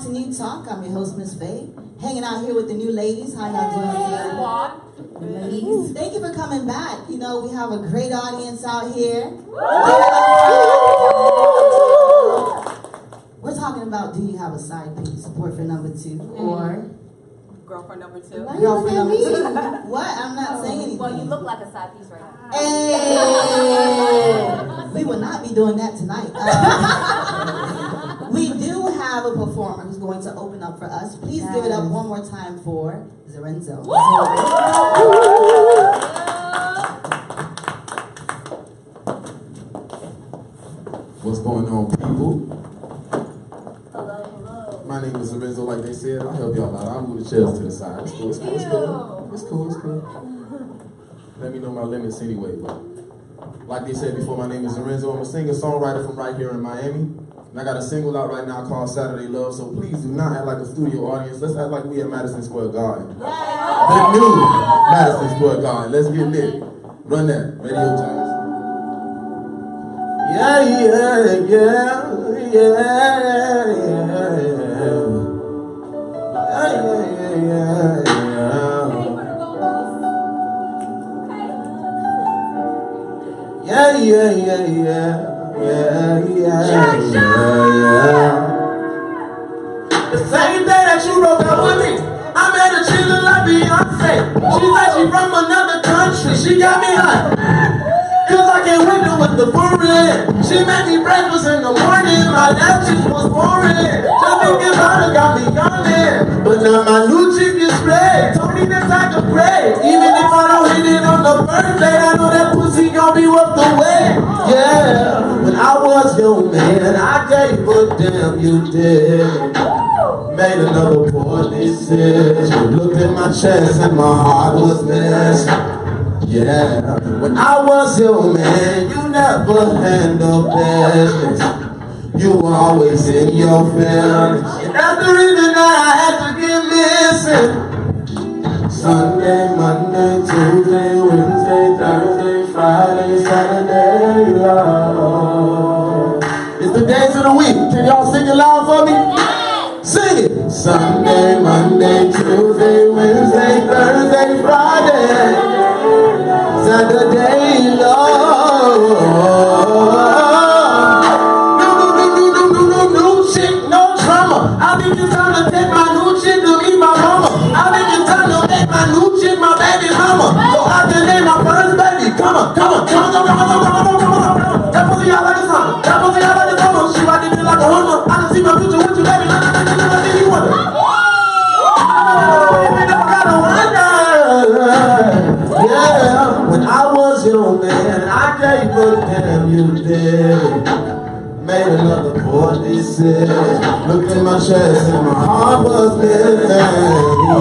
To New Talk, I'm your host, Miss Faye. Hanging out here with the new ladies. How y'all doing today? Ladies, thank you for coming back. You know, we have a great audience out here. We're talking about, do you have a side piece, boyfriend number 2, or girlfriend number 2? Girlfriend number 2. What? I'm not saying anything. Well, you look like a side piece right now. Hey, we will not be doing that tonight. We do have a performer who's going to open up for us. Please give it up one more time for Zorenzo. What's going on, people? Hello. My name is Zorenzo, like they said. I'll help y'all out. I'll move the chairs to the side. It's cool. It's cool. Let me know my limits anyway. But like they said before, my name is Zorenzo. I'm a singer-songwriter from right here in Miami. And I got a single out right now called Saturday Love, so please do not act like a studio audience. Let's act like we at Madison Square Garden. The new Madison Square Garden. Let's get lit. Run that. Radio Giants. Yeah. The same day that you broke up with me, I met a chick look like Beyonce. She said she from another country. She got me hot, cause I can't wait to with the foreign. She made me breakfast in the morning. My last chick was boring. Just thinking about her got me yawning. But now my new chick is straight. Told me that I could pray. Even if I don't hit it on the first day, I know that pussy gon' be worth the wait. Yeah, when I was your man, I gave a damn, you did. Made another poor decision. Looked at my chest and my heart was missing. Yeah, when I was your man, you never handled business. You were always in your feelings. And that's the reason that I had to get missing. Sunday, Monday, Tuesday, Wednesday, Thursday, Friday, Saturday, love. It's the days of the week. Can y'all sing it loud for me? Sing it! Sunday, Monday, Tuesday, Wednesday, Thursday, Friday, Saturday, Lord. New chick, no drama. I think it's time to take my new chick to meet my mama. I think it's time to make my new chick my baby mama. So I can name my first baby. Come on. That pussy out like a summer. She ride me like a hummer. I can see my future with you, baby. Yeah, when I was your man, I gave a damn, you did. Made another poor decision. Looked at my chest and my heart was missing.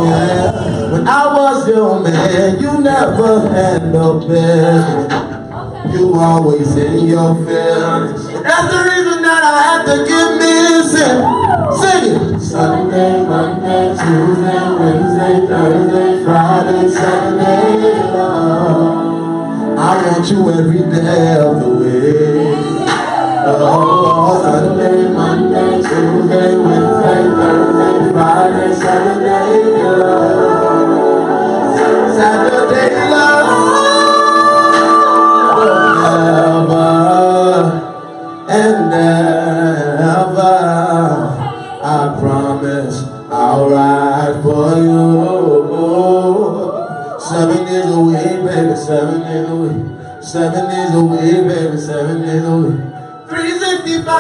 Yeah, when I was your man, you never had no business. You always in your feelings. That's the reason that I had to get missing. Sing it. Sunday, Monday, Tuesday, Wednesday, Thursday, Friday, Saturday, love. I want you every day of the week. Oh, Sunday, Monday, Tuesday, Wednesday, Thursday, Friday, Saturday, love. Saturday, love. And ever, I promise I'll ride for you. 7 days a week, baby, 7 days a week. 7 days a week, baby, 7 days a week. 365, I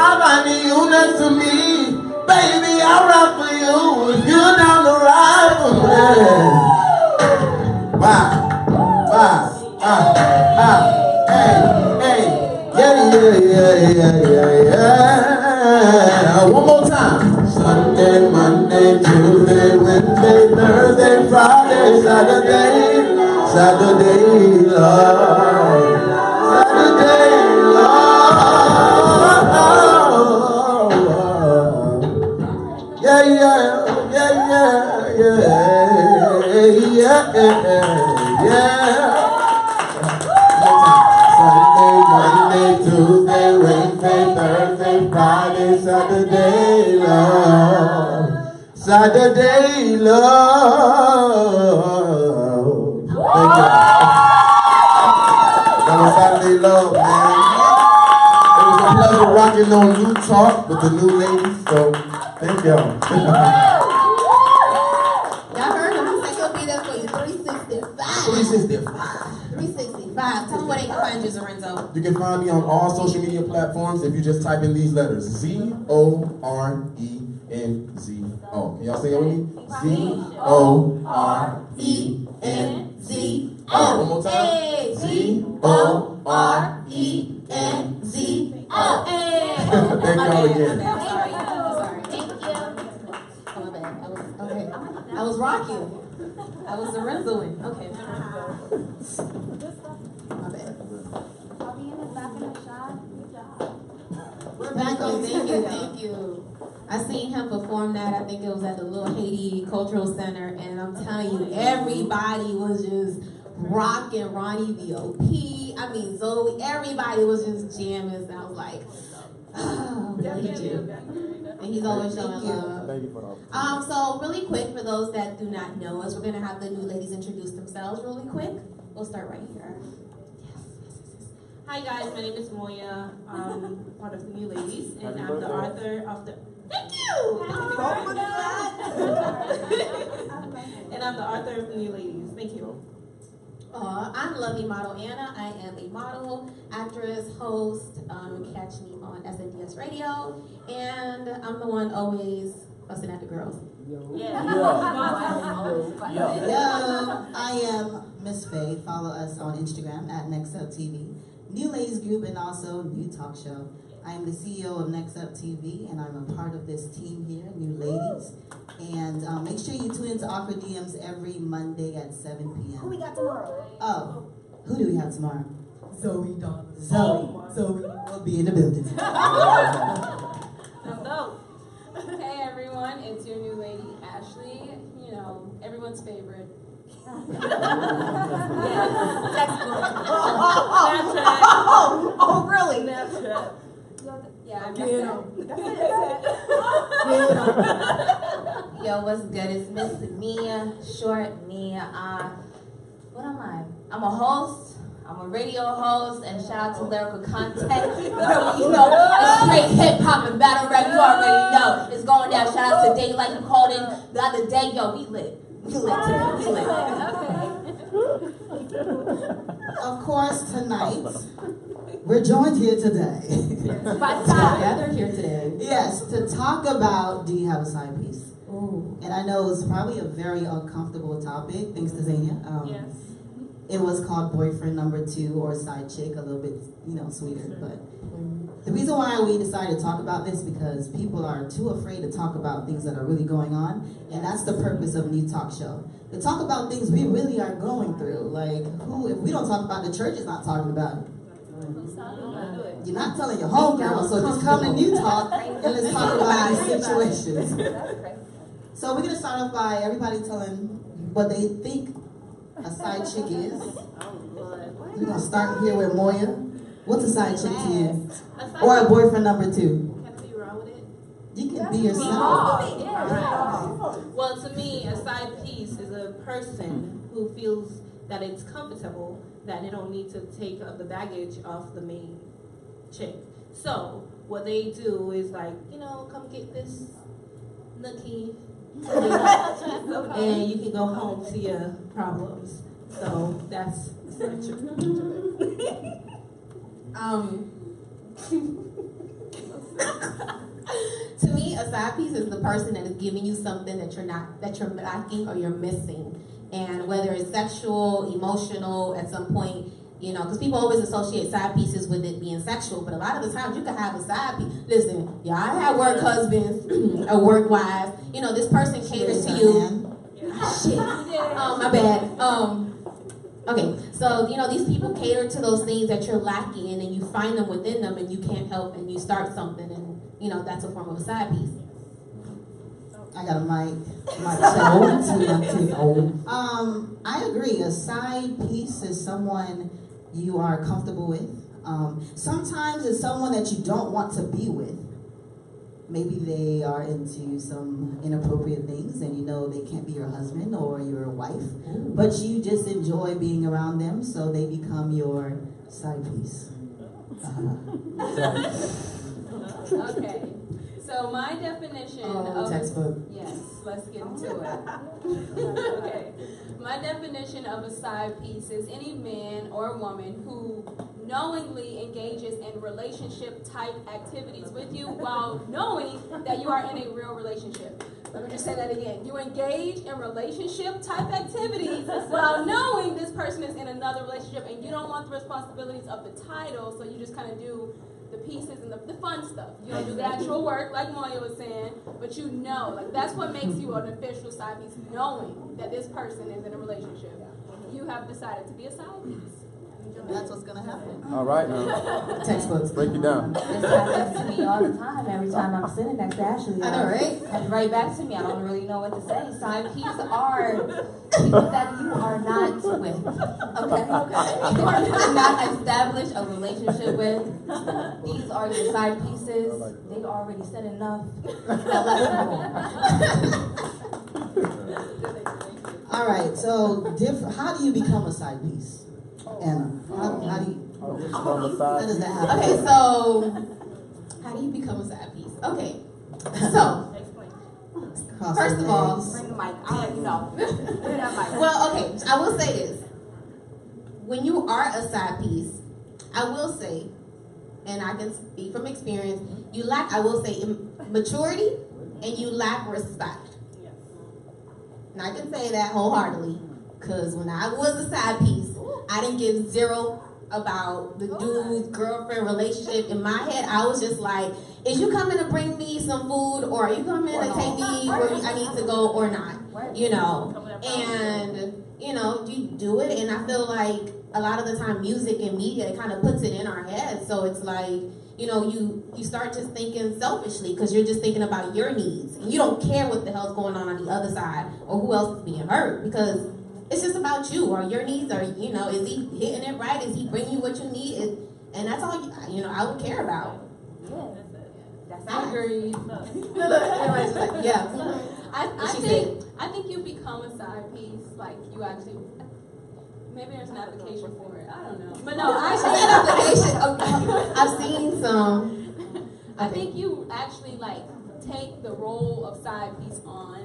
need you next to me. Baby, I'll ride for you if you're down to ride for me. Bye. Hey. Yeah. One more time. Sunday, Monday, Tuesday, Wednesday, Thursday, Friday, Saturday, love. Saturday, love. Yeah. Sunday, Monday, Tuesday, Wednesday, Thursday, Friday, Saturday, love. Saturday love. Thank you. That was Saturday love, man. It was a pleasure rocking on New Talk with the new ladies. So thank y'all. Y'all heard him. He said he'll be there for you. 365. 365. Tell me where they can find you, Zorenzo. You can find me on all social media platforms if you just type in these letters. ZORENZO. Can y'all say it with me? ZORENZO. One more time. Hey, ZORENZO. Hey. Thank y'all again. I'm sorry. Thank you. Oh, my bad. I was rocking. I was Zorenzoing. Okay. My bad. I'll be in the back of the shot. Good job. We're back on. Thank you. I seen him perform that. I think it was at the Little Haiti Cultural Center, and I'm telling you, everybody was just rocking. Ronnie V.O.P. I mean Zoe. Everybody was just jamming. And I was like, oh, look at you. And he's always showing love. Thank you for that. So really quick, for those that do not know us, we're gonna have the new ladies introduce themselves really quick. We'll start right here. Hi guys, my name is Moya. I'm part of the New Ladies, and I'm the author of the. Thank you. And I'm the author of the New Ladies. Thank you. I'm Lovey Model Anna. I am a model, actress, host. Catch me on SNDS Radio, and I'm the one always fussing at the girls. Yo, I am Miss Faye. Follow us on Instagram at Next Up TV, New Ladies Group, and also New Talk Show. I am the CEO of Next Up TV, and I'm a part of this team here, New Ladies. And make sure you tune into Awkward DMs every Monday at 7 p.m. Who we got tomorrow? Oh, who do we have tomorrow? Zoe Donna. Zoe will be in the building. Hey everyone, it's your new lady, Ashley. You know, everyone's favorite. Oh, really? Yeah, I'm Yo, what's good? It's Miss Mia, short Mia. What am I? I'm a host. I'm a radio host, and shout out to Lyrical Content. You know, it's straight hip hop and battle rap. You already know it's going down. Shout out to Daylight, who called in the other day. Yo, we lit. We lit today. We lit. Of course, tonight, we're joined here today. Gathered here today. Yes, to talk about, do you have a side piece? Ooh. And I know it's probably a very uncomfortable topic, thanks to Zania. Yes. It was called Boyfriend Number 2 or Side Chick, a little bit, sweeter. But the reason why we decided to talk about this because people are too afraid to talk about things that are really going on, and that's the purpose of New Talk Show. To talk about things we really are going through. Like, if we don't talk about it, the church is not talking about it. You're not telling your homegirl, so just come to New Talk and let's talk about these situations. So we're gonna start off by everybody telling what they think a side chick is. We're gonna start here with Moya. What's a side chick to you? Or a boyfriend number 2? Can I be wrong with it? You can be yourself. Well, to me, a side piece is a person who feels that it's comfortable, that they don't need to take the baggage off the main chick. So what they do is like, come get this nookie, and you can go home to your problems. So that's a side chick. To me, a side piece is the person that is giving you something that you're lacking or you're missing. And whether it's sexual, emotional, at some point, because people always associate side pieces with it being sexual, but a lot of the times you can have a side piece. Listen, I have work husbands or work wives. This person caters to you. Shit. My bad. Okay, so these people cater to those things that you're lacking, and then you find them within them, and you can't help, and you start something, and that's a form of a side piece. I got a mic. I agree. A side piece is someone you are comfortable with. Sometimes it's someone that you don't want to be with. maybe they are into some inappropriate things and you know they can't be your husband or your wife, but you just enjoy being around them, so they become your side piece. Okay. So my definition of textbook. yes, let's get into it. Okay. My definition of a side piece is any man or woman who knowingly engages in relationship type activities with you while knowing that you are in a real relationship. Let me just say that again. You engage in relationship type activities while knowing this person is in another relationship and you don't want the responsibilities of the title, so you just kind of do the pieces and the fun stuff. You don't do the actual work, like Moya was saying, but you know, like that's what makes you an official side piece, knowing that this person is in a relationship. You have decided to be a side piece. That's what's gonna happen. All right, now. Textbooks. Break it down. This happens to me all the time. Every time I'm sitting next to Ashley, I know, right? Comes right back to me. I don't really know what to say. Side piece are people that you are not with. Okay? You are not established a relationship with. These are your side pieces. They've already said enough. Now let's move on. All right, so how do you become a side piece? Anna, how do you? How does that happen? Okay, so how do you become a side piece? Okay, so first of all, Bring the mic. I'll let you know. Bring that mic. well, okay, I will say this: when you are a side piece, I will say, and I can speak from experience, you lack, I will say, maturity and you lack respect. And I can say that wholeheartedly, because when I was a side piece, I didn't give zero about the dude's girlfriend relationship. In my head, I was just like, is you coming to bring me some food, or are you coming to take me where I need to go or not? You know, and, you know, you do it, and I feel like a lot of the time music and media, it kind of puts it in our heads. So it's like, you know, you start just thinking selfishly because you're just thinking about your needs. And you don't care what the hell's going on the other side or who else is being hurt, because it's just about you or your needs, or, you know, is he hitting it right? Is he bringing you what you need? And that's all, you know, I would care about. I agree. Yeah. I think you become a side piece, like you actually, maybe there's an application for it. I don't know. But no, I see an application. Okay. I've seen some. I think you actually like take the role of side piece on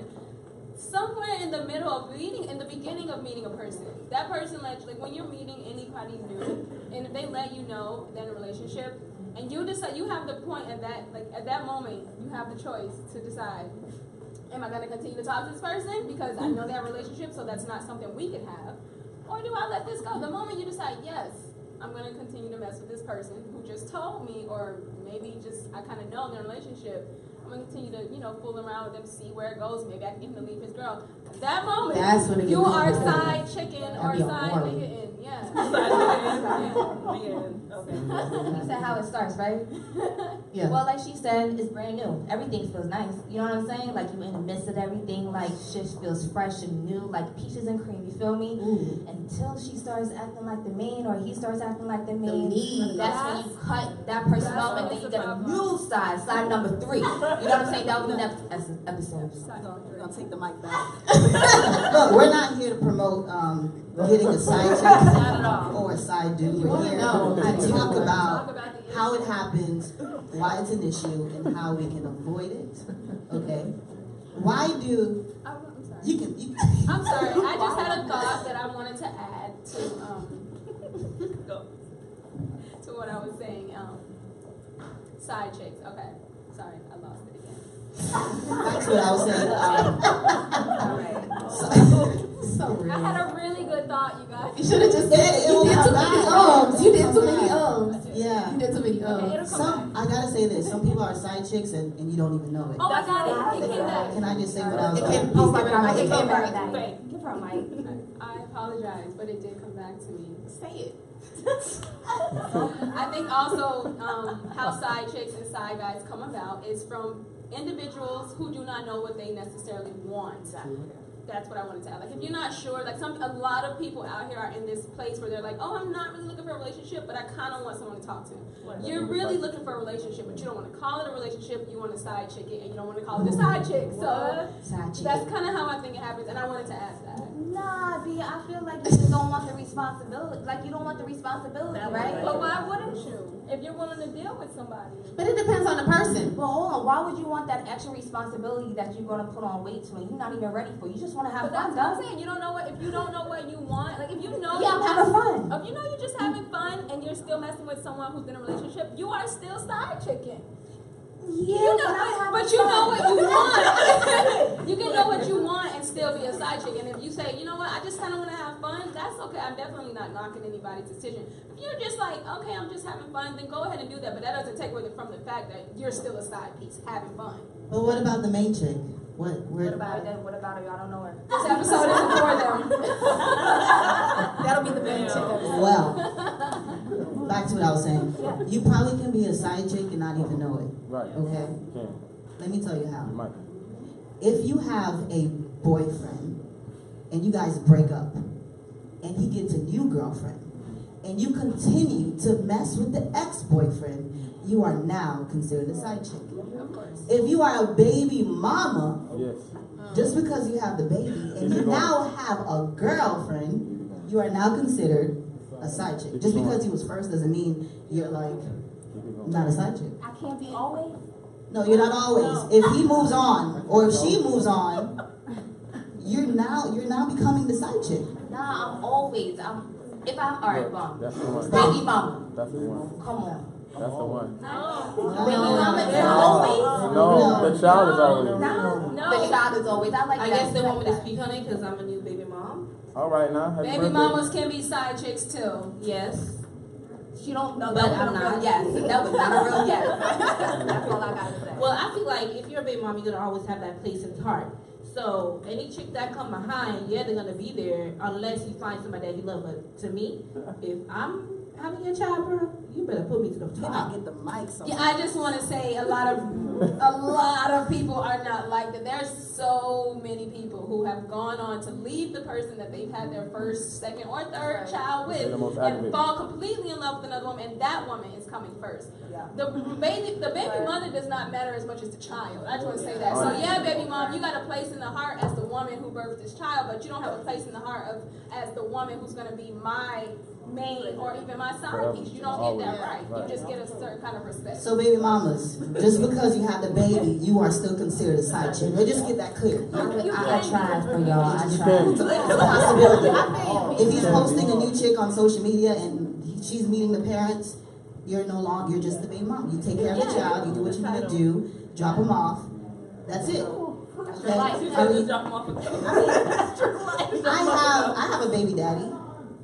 somewhere in the middle of meeting, in the beginning of meeting a person. That person, like when you're meeting anybody new, and if they let you know they're in a relationship, and you decide, you have the point at that moment, you have the choice to decide, am I going to continue to talk to this person because I know they have a relationship, so that's not something we could have, or do I let this go? The moment you decide, yes, I'm going to continue to mess with this person who just told me, or maybe just I kind of know they're in a relationship, I'm going to continue to, you know, fool around with them, see where it goes. Maybe I can get him to leave his girl. At that moment, that's when it you gets are complicated. side chicken That'd or be a side horror. nigga in. Yeah. You said how it starts, right? Yeah. Well, like she said, it's brand new. Everything feels nice. You know what I'm saying? Like you're in the midst of everything. Like shit feels fresh and new, like peaches and cream. You feel me? Until she starts acting like the main, or he starts acting like the main. lead. That's when you cut that person off, and then you get a new side number 3. You know what I'm saying? That would be next episode. We're gonna take the mic back. Look, we're not here to promote getting a side chick or a side dude. We're here to talk about how it happens, why it's an issue, and how we can avoid it. Okay? Why do I'm sorry. you can? I'm sorry. I just had a thought that I wanted to add to what I was saying. Side chicks. Okay. Sorry, I lost it again. That's what I was saying. All right. So real. I had a really good thought, you guys. You should have just said it. You did too many ums. You did too many ums. Yeah. You did too many Okay, it'll ums. come back. I gotta say this. Some people are side chicks and you don't even know it. Oh, I got it. It came back. Can I just say what I was It saying? came, oh my God, it came back. Wait. Give her a mic. I apologize, but it did come back to me. Say it. I think also how side chicks and side guys come about is from individuals who do not know what they necessarily want. That's what I wanted to add. Like, if you're not sure, like a lot of people out here are in this place where they're like, oh, I'm not really looking for a relationship, but I kind of want someone to talk to. You're really looking for a relationship, but you don't want to call it a relationship. You want to side chick it, and you don't want to call it a side chick. So that's kind of how I think it happens, and I wanted to ask that. Nah, B, I feel like you just don't want the responsibility. Like, you don't want the responsibility, right? But why wouldn't you? If you're willing to deal with somebody. But it depends on the person. Well, hold on. Why would you want that extra responsibility that you're going to put on weight to and you're not even ready for? You just want to have But fun, that's what I'm saying. You don't know what, if you don't know what you want, like if you know Yeah, I'm having fun. If you know you're just having fun and you're still messing with someone who's in a relationship, you are still side chicking. Yeah, you know, but you know what you want. You can know what you want and still be a side chick. And if you say, you know what, I just kind of want to have fun, that's okay. I'm definitely not knocking anybody's decision. If you're just like, okay, I'm just having fun, then go ahead and do that. But that doesn't take away from the fact that you're still a side piece having fun. But what about the main chick? What about it? What about her? I don't know her. This episode isn't for them. That'll be the main chick episode. Well, back to what I was saying. You probably can be a side chick and not even know it. Right. Okay? Yeah. Let me tell you how. You might. If you have a boyfriend and you guys break up and he gets a new girlfriend and you continue to mess with the ex-boyfriend, you are now considered a side chick. Of course. If you are a baby mama, Yes. just because you have the baby and you now have a girlfriend, you are now considered a side chick. Just because he was first doesn't mean you're like not a side chick. I can't be always. No, you're not always. If he moves on or if she moves on, you're now becoming the side chick. Nah, I'm always. If I'm alright, mom. That's the one. Baby mama. That's the one. Come on. That's the one. Baby mama is always. No, the child is always. No. The child is always. I like I that. guess they want me to that. speak on it because I'm a new baby mom. All right now. Happy Baby birthday. mamas can be side chicks too. Yes. She don't know. But That was I'm a real not. yes. That was not a real yes. That's all I gotta say. Well, I feel like if you're a baby mom, you're gonna always have that place in his heart. So any chick that come behind, yeah, they're gonna be there unless you find somebody that you love. But to me, if I'm having a child, bro, you better put me to the top. Get the mic. Yeah, I just want to say a lot of people are not like that. There's so many people who have gone on to leave the person that they've had their first, second, or third child with the and fall completely in love with another woman, and that woman is coming first. Yeah. The baby mother does not matter as much as the child. I just want to say that. So yeah, baby mom, you got a place in the heart as the woman who birthed this child, but you don't have a place in the heart of as the woman who's going to be my main or even my side piece. You don't get that right. You just get a certain kind of respect. So baby mamas, just because you have the baby, you are still considered a side chick. Let's just get that clear. I tried for y'all. I You tried. can. It's a possibility. If he's posting a new chick on social media and she's meeting the parents, you're no longer, you're just the baby mom. You take care of the child, you do what you need to do, drop them off. That's it. your life. I have a baby daddy.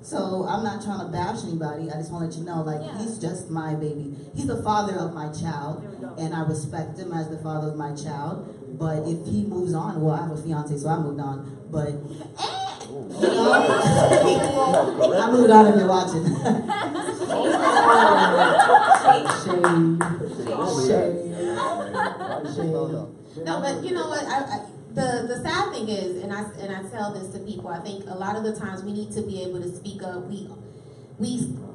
So I'm not trying to bash anybody. I just want to let you know, like, he's just my baby. He's the father of my child, and I respect him as the father of my child. But if he moves on, well, I have a fiance, so I moved on. But you know, I moved on if you're watching. Shame. No, but you know what? The sad thing is, and I tell this to people, I think a lot of the times we need to be able to speak up. We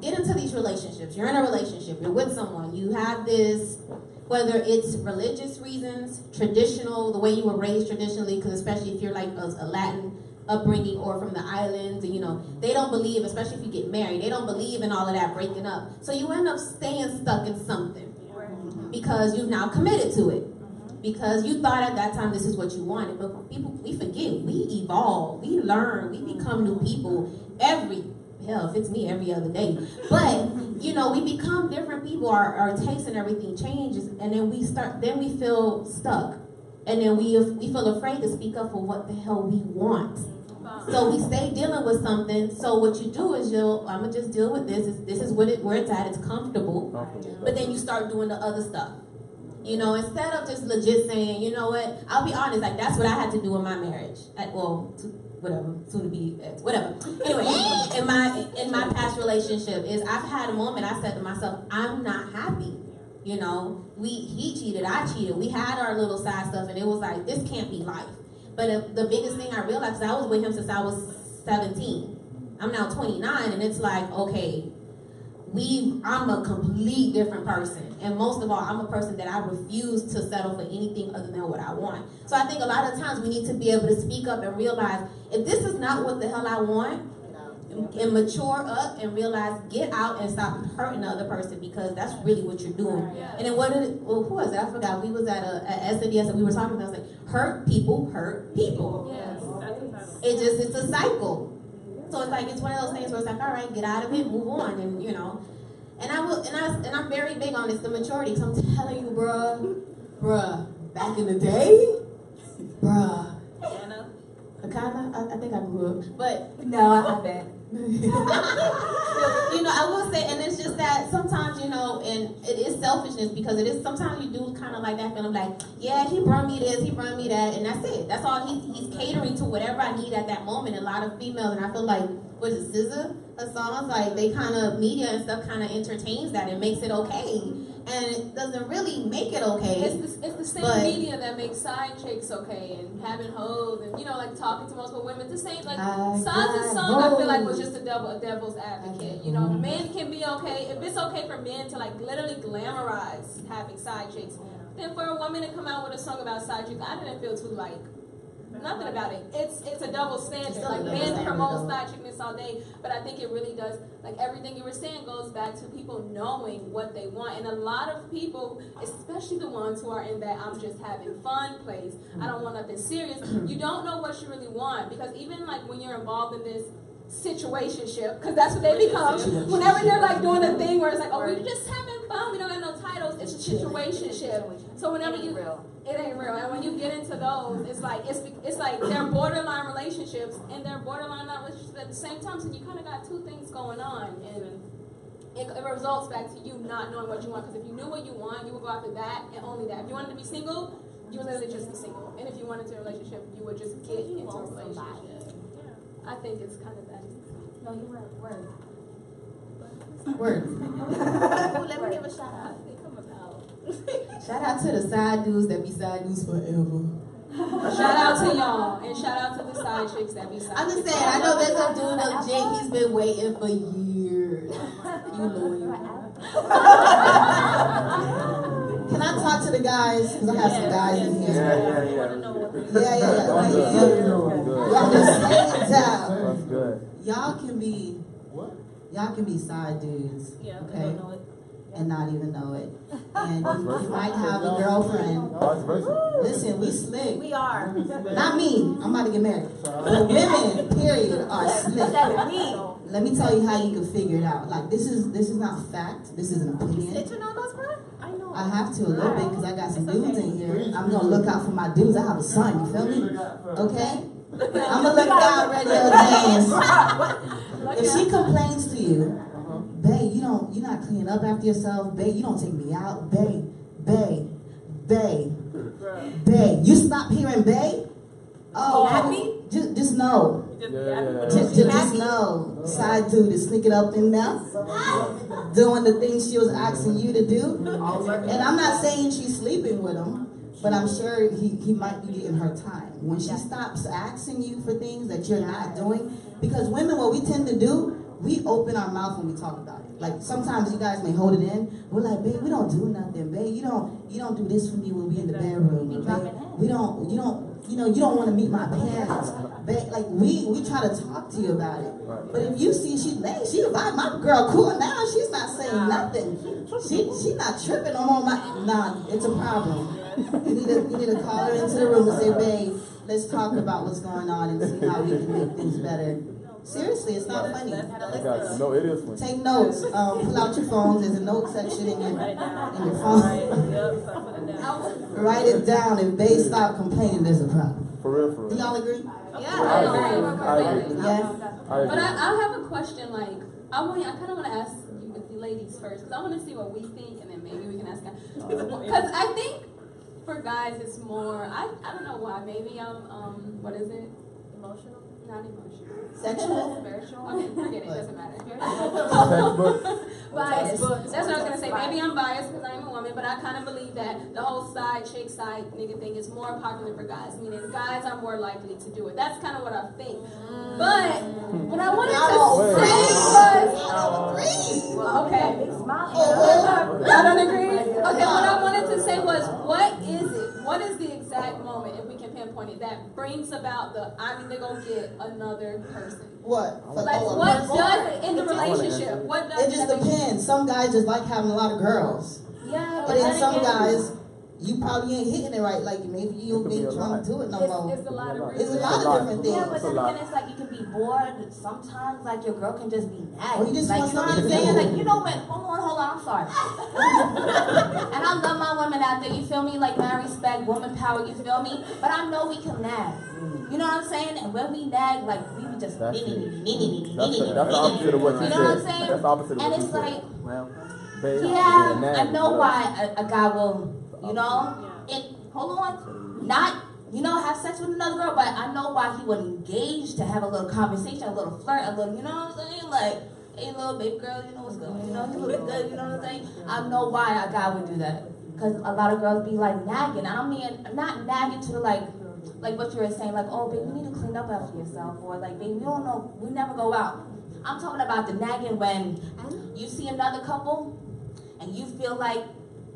get into these relationships. You're in a relationship. You're with someone. You have this, whether it's religious reasons, traditional, the way you were raised traditionally, because especially if you're like a Latin upbringing or from the islands, and you know, they don't believe, especially if you get married, they don't believe in all of that breaking up. So you end up staying stuck in something because you've now committed to it. Because you thought at that time this is what you wanted, but we forget, we evolve, we learn, we become new people if it's me, every other day. But, you know, we become different people, our taste and everything changes, and then we feel stuck. And then we feel afraid to speak up for what the hell we want. So we stay dealing with something. So what you do is I'm gonna just deal with this. This is where it's at, it's comfortable. But then you start doing the other stuff. You know, instead of just legit saying, you know what, I'll be honest, like that's what I had to do in my marriage. Soon to be ex, whatever. Anyway, in my past relationship is I've had a moment I said to myself, I'm not happy. You know, he cheated, I cheated. We had our little side stuff and it was like, this can't be life. But the biggest thing I realized, 'cause I was with him since I was 17. I'm now 29, and it's like, okay, I'm a complete different person. And most of all, I'm a person that I refuse to settle for anything other than what I want. So I think a lot of times we need to be able to speak up and realize, if this is not what the hell I want, and mature up and realize, get out and stop hurting the other person, because that's really what you're doing. And then who was it? I forgot. We was at SNDS and we were talking about, I was like, hurt people hurt people. Yes, that's a title. It's a cycle. So it's like, it's one of those things where it's like, all right, get out of it, move on, and you know. And I'm very big on this, the maturity, because I'm telling you, bruh, back in the day, bruh. Anna? I think I grew up, but No, I haven't. you know, I will say, and it's just that sometimes, you know, and it is selfishness, because it is, sometimes you do kind of like that feeling like, yeah, he brought me this, he brought me that, and that's it. That's all he's catering to whatever I need at that moment. A lot of females, and I feel like, what is it, SZA? Her songs, like, they kind of, media and stuff kind of entertains that and makes it okay. And it doesn't really make it okay. It's the same media that makes side chicks okay, and having hoes, and you know, like talking to multiple women. The same, like Sansa's song, I feel like was just a devil's advocate. You know, men can be okay if it's okay for men to like literally glamorize having side chicks. Then for a woman to come out with a song about side chicks, I didn't feel too like. Nothing about it. It's a double standard. Like men promote side chickness all day, but I think it really does. Like everything you were saying goes back to people knowing what they want, and a lot of people, especially the ones who are in that I'm just having fun place, I don't want nothing serious. You don't know what you really want, because even like when you're involved in this situationship, because that's what they become. Whenever they're like doing a thing where it's like, oh, we're just having fun, we don't have no titles. It's a situationship. So whenever you. It ain't real, and when you get into those, it's like they're borderline relationships, and they're borderline not relationships at the same time. So you kind of got two things going on, and it results back to you not knowing what you want. Because if you knew what you want, you would go after that and only that. If you wanted to be single, you would literally just be single, and if you wanted to a relationship, you would just get into a relationship. I think it's kind of that. No, you were word. Let me give a shout out. Shout out to the side dudes that be side dudes forever. Shout out to y'all, and shout out to the side chicks that be side I'm just chicks. saying, I know there's a dude named Jake, he's been waiting for years. You loyal. Can I talk to the guys? Because I have some guys in here. Yeah. Y'all just stay it down. That's good. Y'all can be side dudes. Yeah, okay? don't know it. And not even know it. And you might have a girlfriend. Listen, we slick. We are. Not me. I'm about to get married. But women, period, are slick. Let me tell you how you can figure it out. Like, this is not fact. This is an opinion. Snitching on us, bro? I know. I have to a little bit because I got some dudes in here. I'm gonna look out for my dudes. I have a son. You feel me? Okay. I'm gonna look out radio dance. If she complains to you, babe, you're not cleaning up after yourself. Babe, you don't take me out. Babe. You stop hearing babe? Oh, just know. Just know. Side dude is sneaking up in there, doing the things she was asking you to do. And I'm not saying she's sleeping with him, but I'm sure he might be getting her time. When she stops asking you for things that you're not doing, because women, what we tend to do, we open our mouth when we talk about it. Like sometimes you guys may hold it in. We're like, babe, we don't do nothing, babe. You don't do this for me when we in the bedroom, babe. You don't want to meet my parents, babe. Like we try to talk to you about it. But if you see she vibe, my girl cool now, she's not saying nothing. She not tripping on nah, it's a problem. You need to call her into the room and say, babe, let's talk about what's going on and see how we can make things better. Seriously, it's not funny. No, it is funny. Take notes. Pull out your phones. There's a note section in your phone. Write it down. If they stop complaining, there's a problem. For real. Do y'all agree? Yeah, I agree. Yes. But I have a question. Like, I kind of want to ask you with the ladies first, because I want to see what we think, and then maybe we can ask guys. Because I think for guys, it's more. I don't know why. Maybe I'm what is it? Emotional? Not emotional. Sexual? Spiritual? Okay, forget it. Doesn't matter. Bias. Bias. That's what I was gonna say. Maybe I'm biased because I'm a woman, but I kind of believe that the whole side chick, side nigga thing is more popular for guys. Meaning guys are more likely to do it. That's kind of what I think. But what I wanted to say was, well, okay. Y'all don't agree? Okay. What I wanted to say was, what is it? What is the exact moment, if we can pinpoint it, that brings about the I'm either gonna get another person? What? Like, what does it in the relationship? What does It just depends. Some guys just like having a lot of girls. Yeah, But then some guys, you probably ain't hitting it right. Like maybe you ain't trying to do it no more. It's a lot of It's a lot of different things. Yeah, but then again, it's like you can be bored. Sometimes, like, your girl can just be nagging. Or you just like, want you know what I'm something to saying? do. Like, you know what? Hold on, I'm sorry. And I love my women out there, you feel me? Like, man, respect, woman power, you feel me? But I know we can nag. You know what I'm saying? And when we nag, like, we be just That's the opposite of what you You said. know what I'm saying? That's the opposite of And what it's you said. like, Well, babe, yeah, I know why a guy will, you know, and hold on, not, you know, have sex with another girl, but I know why he would engage to have a little conversation, a little flirt, a little, you know what I'm saying? Like, hey, little baby girl, you know what's good, you know, you look good, you know what I'm saying? I know why a guy would do that. Because a lot of girls be like nagging. I don't mean, not nagging to like what you were saying, like, oh, babe, you need to clean up after yourself, or like, babe, you don't know, we never go out. I'm talking about the nagging when you see another couple and you feel like,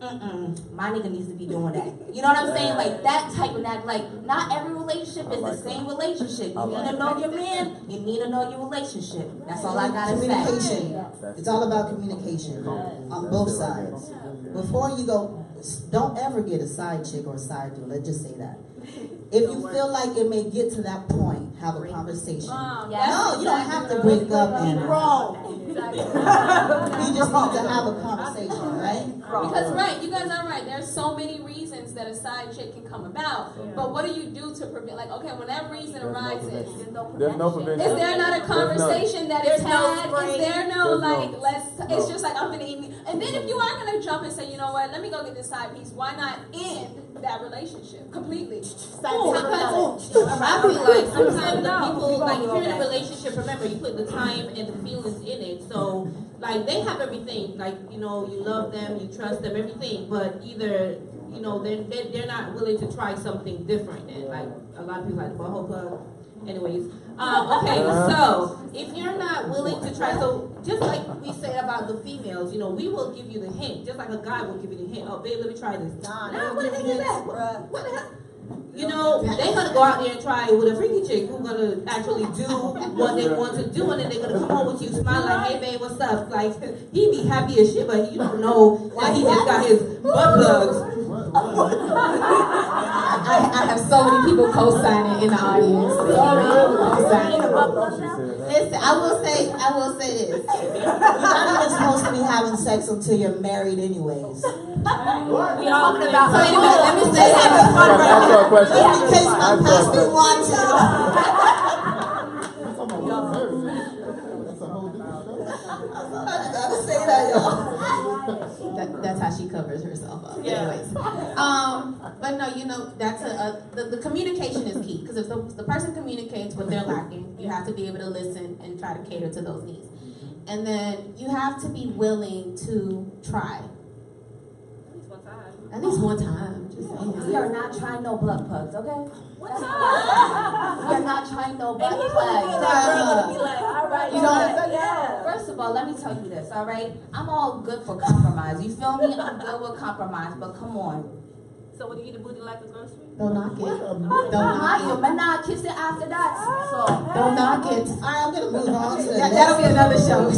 my nigga needs to be doing that. You know what I'm saying? Like that type of nag. Like not every relationship is the same relationship. You need to know your man. You need to know your relationship. That's all I gotta say. Communication. It's all about communication on both sides. Before you go, don't ever get a side chick or a side dude. Let's just say that. If you feel like it may get to that point, have a conversation. No, you don't have to break up and you just need to have a conversation, right? Because right, you guys are right. There's so many reasons that a side chick can come about. But what do you do to prevent? Like, okay, when that reason arises, There's no prevention. is there not a conversation that is had? Is there no There's like it's just like I'm gonna eat me. And then if you are gonna jump and say, you know what, let me go get this side piece, why not end that relationship completely? I feel like sometimes the people, like if you're in a relationship, remember you put the time and the feelings in it. So like they have everything, like you know you love them, you trust them, everything. But either you know they're not willing to try something different. And like a lot of people like the butthole plug. Anyways, okay. So if you're not willing to try, so just like we said about the females, you know, we will give you the hint, just like a guy will give you the hint. Oh, babe, let me try this. Nah, what the heck is that? What the hell? You know, they're gonna go out there and try it with a freaky chick who's gonna actually do what they want to do, and then they're gonna come home with you smiling like, "Hey, babe, what's up?" Like he be happy as shit, but you don't know that he just got his butt plugs. I have so many people co-signing in the audience. Listen, I will say this. You're not even supposed to be having sex until you're married anyways. We're talking about. So anyway, let me say Answer a question. Just in case my pastor wants I gotta say that, y'all. That's how she covers herself up. Anyways, but no, you know that's the communication is key because if the person communicates what they're lacking, you have to be able to listen and try to cater to those needs, and then you have to be willing to try. At least one time. Just saying. We are not trying no blood plugs, okay? We are not trying no blood plugs. You know, first of all, let me tell you this, all right? I'm all good for compromise. You feel me? I'm good with compromise, but come on. So when you eat a booty like a grocery? Don't knock it. Don't knock it. But not kiss it after that. So don't knock it. All right, I'm gonna move on to the That'll be another show.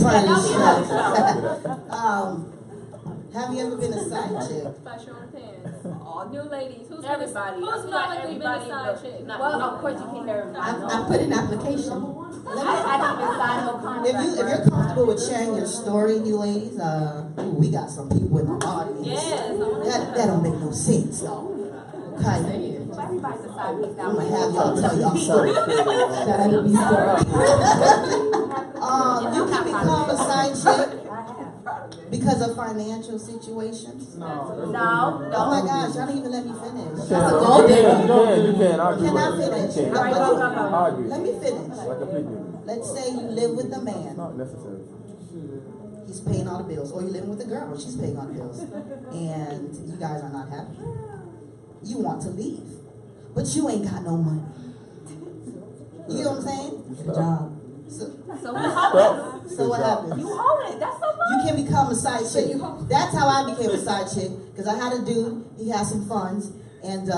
Have you ever been a side chick? By showing pants. All new ladies. Who's Everybody. Who's not been a side chick? Well, of course you can hear I put an application. I don't even sign no contract. If you're comfortable with sharing your story, you ladies, we got some people in the audience. Yes. That don't make no sense, y'all. Okay. Everybody's a side piece. I'm gonna have y'all tell y'all story. That'll be story. You can become a side chick Because of financial situations? No. Oh my gosh, y'all didn't even let me finish. You can't argue. Can I finish? You can't argue. Let me finish. Like completely. Let's say you live with a man. Not necessary. He's paying all the bills. Or you're living with a girl. She's paying all the bills. And you guys are not happy. You want to leave. But you ain't got no money. You know what I'm saying? Good job. So So what happens? You hold it. That's so much. You can become a side chick. That's how I became a side chick. Because I had a dude, he had some funds, and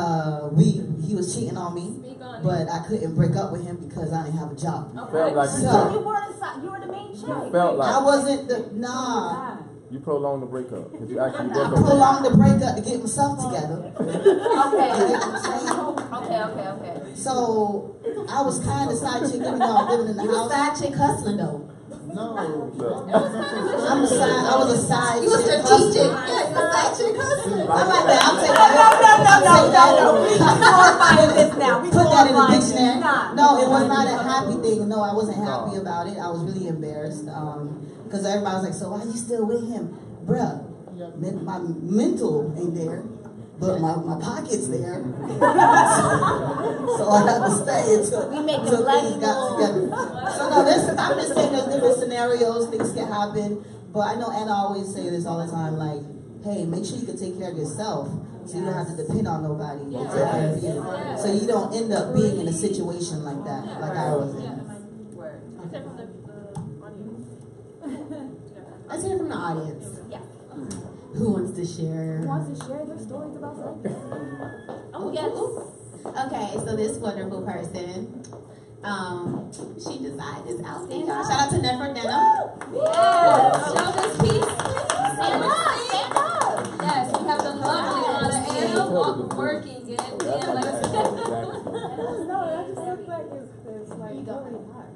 he was cheating on me. But I couldn't break up with him because I didn't have a job. Felt like So You were the main chick. felt like I wasn't nah. you prolonged the breakup because you actually I broke up. prolonged the breakup to get myself together. Okay. You get what I'm saying? Okay. So I was kind of side chick, even though I'm living in the You was house. side chick hustling though. I was a side You was chick strategic. hustler. Yeah, you was side chick hustling. I like that. I'll take that. No. We glorifying this now. We Put that in the glorifying this. dictionary. Nah. No, it was not a happy thing. No, I wasn't happy about it. I was really embarrassed. Because everybody was like, so why are you still with him? Bruh, my mental ain't there, but my pocket's there. So I had to stay until things got together. So no, I'm just saying there's different scenarios, things can happen. But I know Anna always say this all the time, like, hey, make sure you can take care of yourself so you don't have to depend on nobody to take care of you. So you don't end up being in a situation like that, like I was in. Let's hear from the audience. Yeah. Who wants to share? Who wants to share their stories about sex? Oh, yes. Okay, so this wonderful person, she designed this outfit. Shout out to Nefer Denim. Yes. Show this piece. Stand up. Yes, we have the lovely Anna Anna working it. And like, No, I just look like it's like really hot.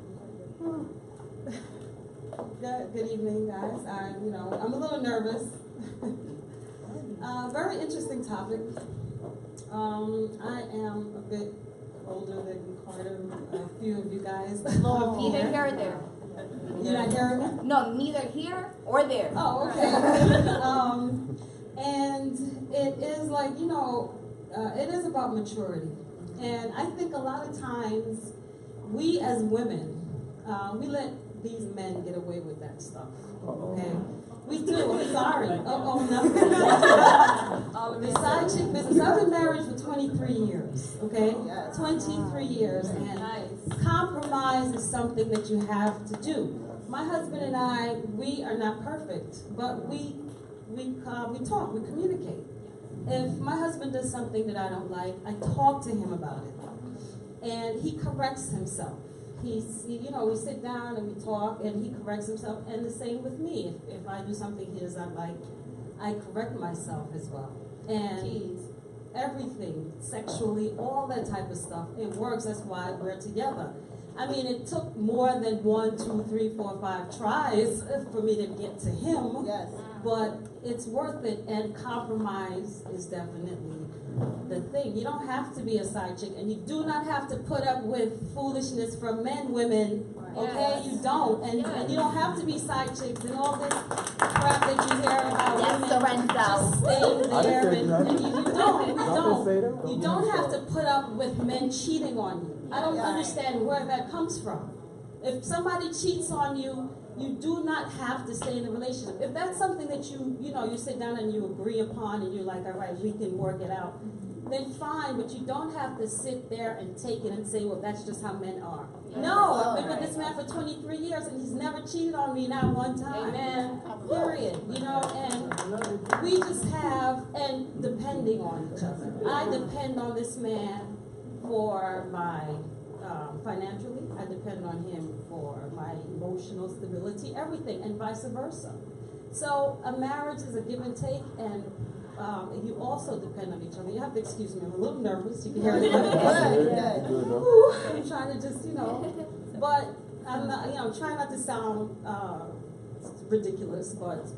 Good evening, guys. I'm a little nervous. Very interesting topic. I am a bit older than quite a few of you guys. either here or there. You're not hearing me? No, neither here or there. Oh, okay. And it is like, it is about maturity. And I think a lot of times we as women, we let these men get away with that stuff. Okay? We do. I'm sorry. Nothing. The side chick business. I've been married for 23 years. Okay? 23 years. And compromise is something that you have to do. My husband and I, we are not perfect, but we talk, we communicate. If my husband does something that I don't like, I talk to him about it. And he corrects himself. We sit down and we talk, and he corrects himself, and the same with me. If I do something he does not like, I correct myself as well. And everything, sexually, all that type of stuff, it works. That's why we're together. I mean, it took more than 1, 2, 3, 4, 5 tries for me to get to him. Yes. But it's worth it, and compromise is definitely the thing. You don't have to be a side chick, and you do not have to put up with foolishness from men, women. Okay, Yes. you don't, and you don't have to be side chicks and all this crap that you hear about women just staying there, and you don't have to put up with men cheating on you. I don't understand where that comes from. If somebody cheats on you, you do not have to stay in a relationship. If that's something that you sit down and you agree upon and you're like, all right, we can work it out, then fine, but you don't have to sit there and take it and say, well, that's just how men are. No, I've been with this man for 23 years and he's never cheated on me, not one time. Amen. Period. And we just have, and depending on each other. I depend on this man for my financially, I depend on him for my emotional stability, everything, and vice versa. So a marriage is a give and take, and you also depend on each other. You have to excuse me, I'm a little nervous. You can hear me. I'm trying to just, but I'm not, trying not to sound ridiculous, but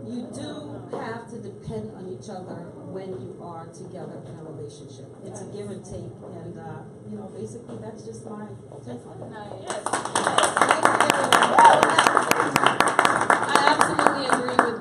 you do have to depend on each other when you are together in a relationship. It's a give and take, and basically that's just my take on it. I absolutely agree with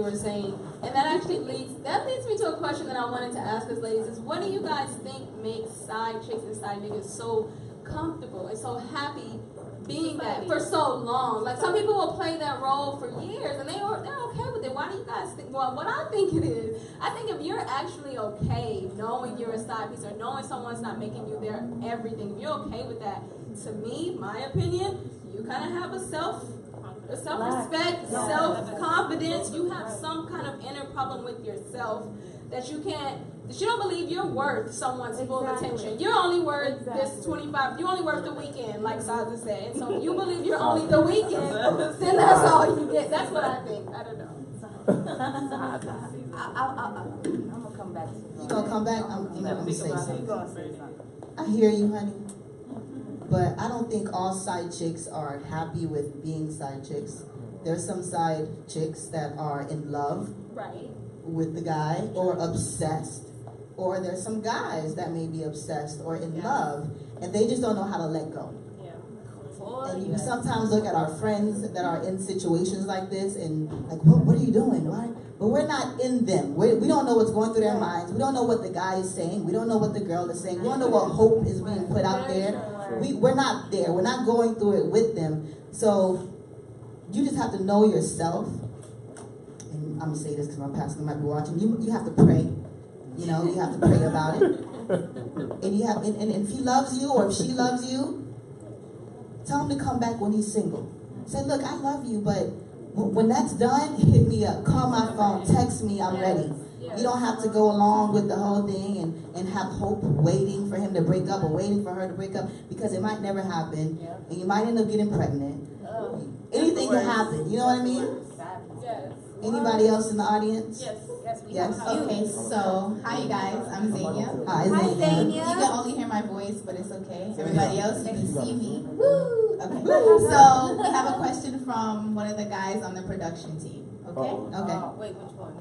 were saying, and that actually leads me to a question that I wanted to ask us ladies is, what do you guys think makes side chicks and side niggas so comfortable and so happy being that for so long? Like, some people will play that role for years and they're okay with it. Why do you guys think? Well, what I think it is, I think if you're actually okay knowing you're a side piece or knowing someone's not making you their everything, if you're okay with that, to me, my opinion, you kind of have a self-respect, self-confidence. You have some kind of inner problem with yourself that you don't believe you're worth someone's full attention. You're only worth this 25, you're only worth the weekend, like Saza said. And so if you believe you're only the weekend, then that's all you get. That's what I think. I don't know. I'm gonna come back to you. You gonna come back? I'm gonna say something. I hear you, honey. But I don't think all side chicks are happy with being side chicks. There's some side chicks that are in love with the guy or obsessed. Or there's some guys that may be obsessed or in love and they just don't know how to let go. And you sometimes look at our friends that are in situations like this and like, what are you doing? Why? But we're not in them. We don't know what's going through their minds. We don't know what the guy is saying. We don't know what the girl is saying. We don't know what hope is being put out there. We're not there. We're not going through it with them. So you just have to know yourself. And I'm going to say this because my pastor might be watching. You have to pray. You know, you have to pray about it. And you have, and if he loves you or if she loves you, tell him to come back when he's single. Say, look, I love you, but when that's done, hit me up. Call my phone. Text me. I'm ready. You don't have to go along with the whole thing and have hope waiting for him to break up or waiting for her to break up, because it might never happen and you might end up getting pregnant. Anything can happen. You know what I mean? Anybody else in the audience? Yes. Okay, so hi you guys, I'm Zania. Hi Zania. You can only hear my voice, but it's okay. Everybody else, you can see me. Woo! Okay. So we have a question from one of the guys on the production team. Okay? Okay. Wait, which one?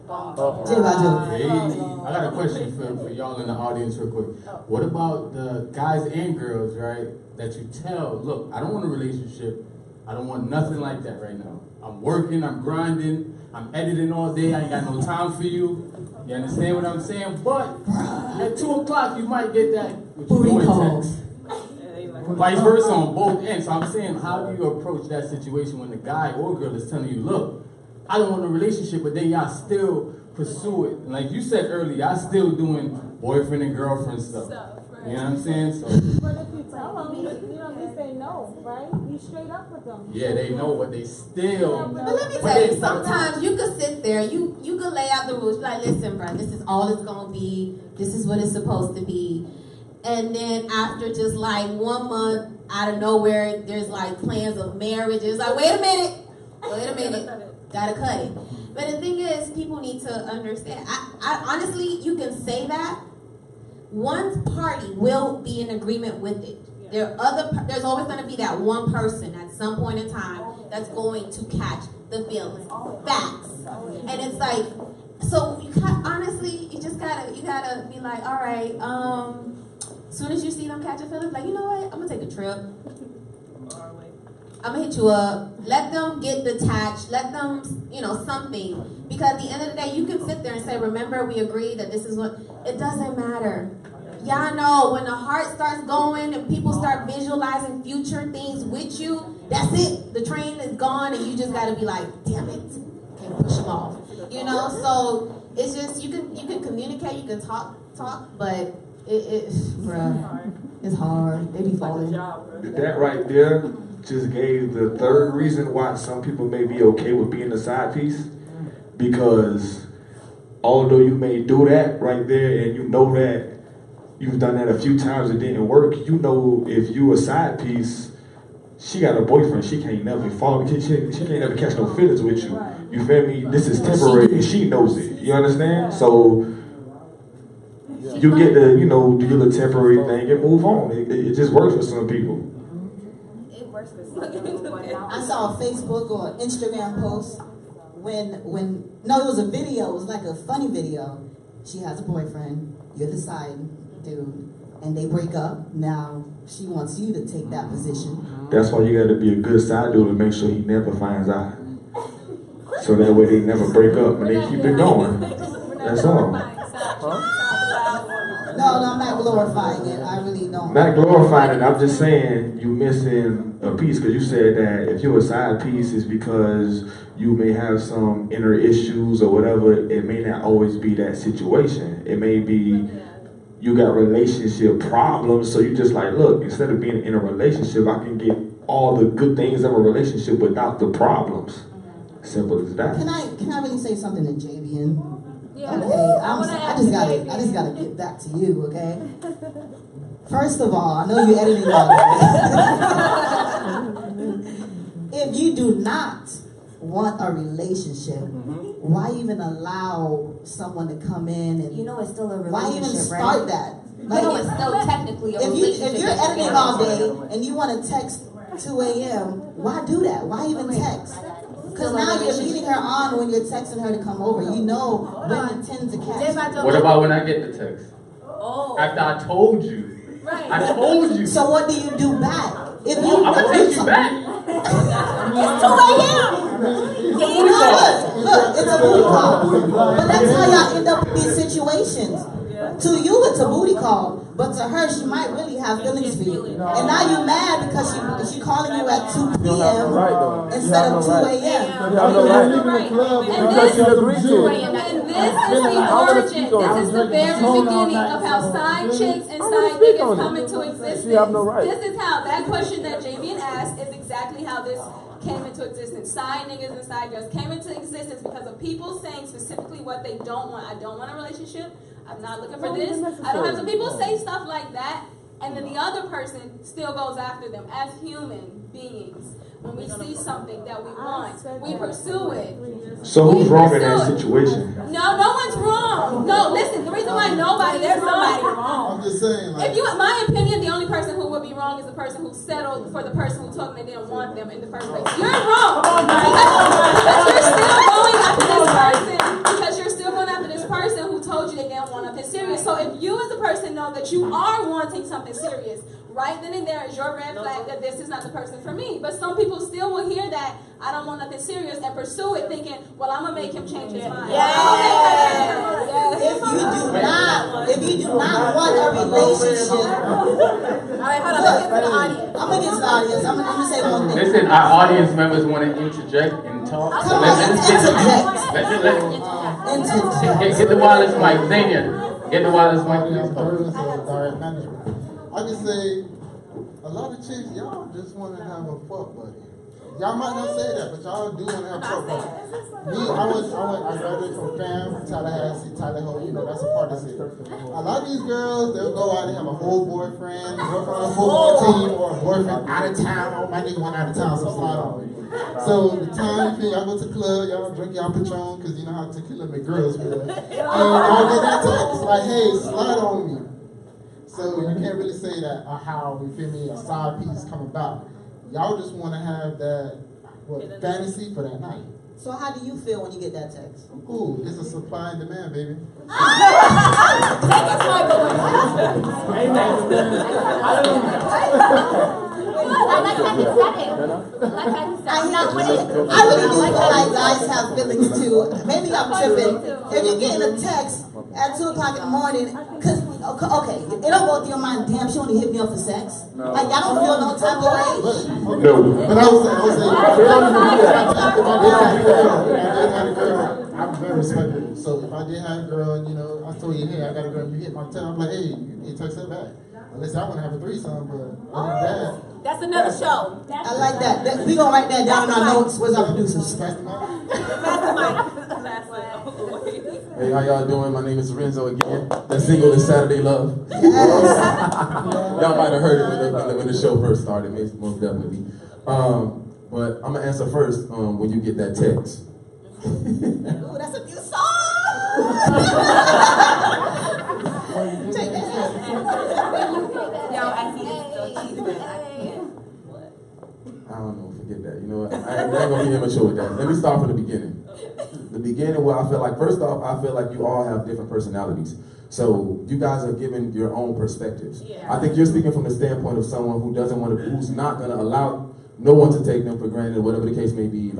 Hey, I got a question for y'all in the audience real quick. What about the guys and girls, right, that you tell, look, I don't want a relationship. I don't want nothing like that right now. I'm working, I'm grinding, I'm editing all day, I ain't got no time for you. You understand what I'm saying? But at 2 o'clock, you might get that booty text. Vice versa on both ends. So I'm saying, how do you approach that situation when the guy or girl is telling you, look, I don't want a relationship, but then y'all still pursue it. And like you said earlier, y'all still doing boyfriend and girlfriend stuff. You know what I'm saying? So, but if you tell them, you know, they say no, right? You straight up with them. Yeah, they know, but they still. But let me tell you, sometimes you could sit there, you could lay out the rules, be like, listen, bro, this is all it's gonna be. This is what it's supposed to be. And then after just like 1 month, out of nowhere, there's like plans of marriage. It's like, wait a minute, gotta cut it. But the thing is, people need to understand. I honestly, you can say that. One party will be in agreement with it. There's always going to be that one person at some point in time that's going to catch the feelings. Facts. And it's like, so you honestly, you gotta be like, all right, as soon as you see them catching feelings, like, you know what, I'm gonna take a trip. I'm gonna hit you up. Let them get detached. Let them, something. Because at the end of the day, you can sit there and say, remember, we agreed that this is what, it doesn't matter. Y'all know when the heart starts going and people start visualizing future things with you, that's it. The train is gone and you just gotta be like, damn it. Can't push them off. So it's just, you can communicate, you can talk, but it's hard. They be falling. That right there just gave the third reason why some people may be okay with being a side piece, because although you may do that right there and you know that you've done that a few times, it didn't work, you know if you a side piece, she got a boyfriend, she can't never fall, she can't never catch no feelings with you. You feel me? This is temporary and she knows it. You understand? So you get to, do your little temporary thing and move on. It just works for some people. I saw a Facebook or Instagram post it was a video, it was like a funny video. She has a boyfriend, you're the side dude, and they break up. Now she wants you to take that position. That's why you gotta be a good side dude and make sure he never finds out. so that way they never break up and they keep it going. That's all. No, I'm not glorifying it. I really don't. Not glorifying it. I'm just saying you missing a piece because you said that if you're a side piece, it's because you may have some inner issues or whatever. It may not always be that situation. It may be you got relationship problems, so you just like, look, instead of being in a relationship, I can get all the good things of a relationship without the problems. Simple as that. Can I really say something to Javian? Yeah. Okay, I just gotta get back to you, okay? First of all, I know you're editing all this. If you do not want a relationship, why even allow someone to come in and You know it's still a relationship, why even right? start that? You know it's still technically a if relationship. you're editing all day and you want to text 2 a.m., why do that? Why even text? Because now you're leading her on when you're texting her to come over. You know women tend to catch. What about when I get the text? After I told you. Right. I told you. So what do you do back? If you I'm gonna take you back. It's 2 a.m. Look, it's a booty call. But that's how y'all end up in these situations. To you, it's a booty call. But to her, she might really have feelings for you. And now you're mad because she calling you at 2 p.m. instead of 2 a.m. And this is the origin. This is the very beginning of how side chicks and side niggas come into existence. This is how that question that Javian asked is exactly how this came into existence. Side niggas and side girls came into existence because of people saying specifically what they don't want. I don't want a relationship. I'm not looking for this. I don't have some people say stuff like that, and then the other person still goes after them. As human beings, when we see something that we want, we pursue it. So who's wrong in that situation? No one's wrong. No, listen, the reason why nobody is wrong. I'm just saying, like, If you, in my opinion, the only person who would be wrong is the person who settled for the person who told them they didn't want them in the first place. You're wrong. Because you're still going after this person. Because you're still going after this person who told you they didn't want nothing serious. So if you as a person know that you are wanting something serious, right then and there is your red flag that this is not the person for me. But some people still will hear that I don't want nothing serious and pursue it thinking, well, I'm gonna make him change his mind. If you do not want a relationship, Alright, hold on, let's get to the audience. I'm gonna get to the audience. I'm gonna say one thing. Listen, our audience members want to interject and talk. So let's get the wireless mic. Xenia, get the wireless mic. I can say a lot of chicks, y'all just want to have a fuck buddy. Y'all might not say that, but y'all do want to have a fuck buddy. Me, I graduated from FAM, Tallahassee, Tallahassee, you know, that's a part of the city. A lot of these girls, they'll go out and have a whole boyfriend, girlfriend on a football team, or a boyfriend out of town. Oh, my nigga went out of town, so slide on me. So the time you y'all go to the club, y'all drink y'all Patron, because you know how tequila make girls feel. And y'all get that text, like, hey, slide on me. So you can't really say that how, you feel me, a side piece come about. Y'all just want to have that fantasy for that night. So how do you feel when you get that text? Ooh, it's a supply and demand, baby. I really do feel like guys have feelings too. Maybe I'm tripping. If you're getting a text at 2 o'clock in the morning, because, okay, it don't go through your mind, damn, she only hit me up for sex. No. Like, y'all don't feel no type of way? No. But I was saying, if I did have a girl, I'm very respectful. So if I did have a girl, and, you know, I told you, hey, I got a girl, you hit my tel, I'm like, hey, you need to text her back. Unless I want to have a threesome, but other than that. That's another show. I like that. We gonna write that down in our notes. Where's our producers? Hey, how y'all doing? My name is Renzo again. The single is Saturday Love. Y'all might have heard it when the show first started, most definitely. But I'm gonna answer first when you get that text. Ooh, that's a new song. Take that. I don't know, forget that. You know what? I ain't gonna be immature with that. Let me start from the beginning. The beginning where I feel like, first off, I feel like you all have different personalities. So you guys are giving your own perspectives. Yeah. I think you're speaking from the standpoint of someone who doesn't want to, who's not gonna allow no one to take them for granted, whatever the case may be,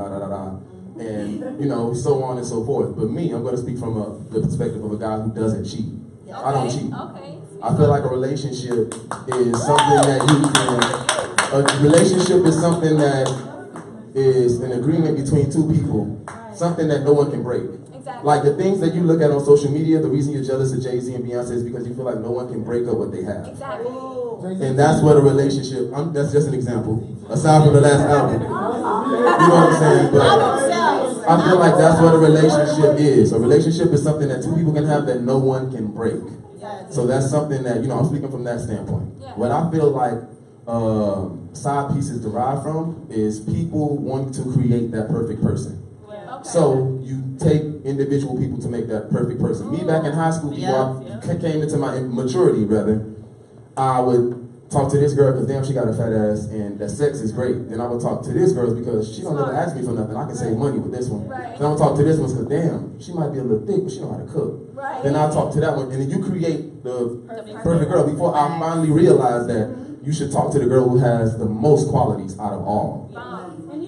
and you know, so on and so forth. But me, I'm going to speak from the perspective of a guy who doesn't cheat. Okay. I don't cheat. Okay. I feel like a relationship is something that you can. A relationship is something that is an agreement between two people, something that no one can break. Exactly. Like the things that you look at on social media, the reason you're jealous of Jay-Z and Beyonce is because you feel like no one can break up what they have. Exactly. And that's what a relationship, that's just an example, aside from the last album. You know what I'm saying? But I feel like that's what a relationship is. A relationship is something that two people can have that no one can break. So that's something that, you know, I'm speaking from that standpoint. What I feel like side pieces derive from is people wanting to create that perfect person. So you take individual people to make that perfect person. Me back in high school, before I came into my maturity, rather, I would talk to this girl because damn, she got a fat ass and that sex is great. Then I would talk to this girl because she don't ever ask me for nothing. I can save money with this one. Then I would talk to this one because damn, she might be a little thick, but she know how to cook. Then I talk to that one, and then you create the perfect girl. Before I finally realized that you should talk to the girl who has the most qualities out of all.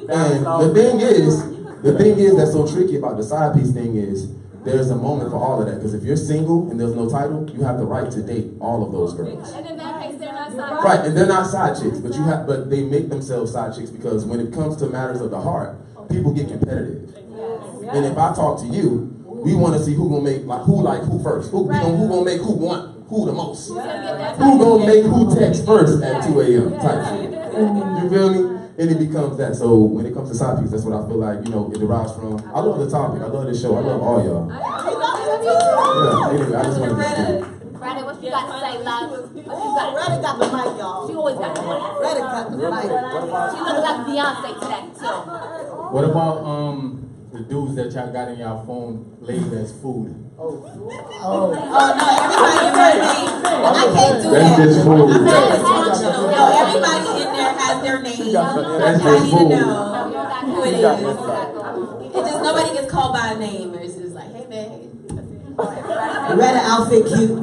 And the thing is that's so tricky about the side piece thing is there's a moment for all of that. Because if you're single and there's no title, you have the right to date all of those girls. And in that case, they're not side chicks. Right, and they're not side chicks, but they make themselves side chicks because when it comes to matters of the heart, people get competitive. And if I talk to you, we want to see who gonna make who first. Who gonna make who the most. Who gonna make who text first at 2 a.m. type shit. You feel me? And it becomes that. So when it comes to side piece, that's what I feel like, you know, it derives from. I love the topic. I love this show. I love all y'all. Yeah, anyway, I just wanted to speak. Brandon, what you got to say, love? What you got? Retta got the mic, y'all. She always got the mic. Retta got the mic. She looks like Beyonce today, too. What about the dudes that y'all got in y'all phone labeled as food? Oh no, everybody in their name. I can't do That's that. just food. I'm not dysfunctional. No, everybody in there has their name. That's I just need to food. know who it is. It just nobody gets called by a name, or it's just like, hey babe. Retta outfit cute.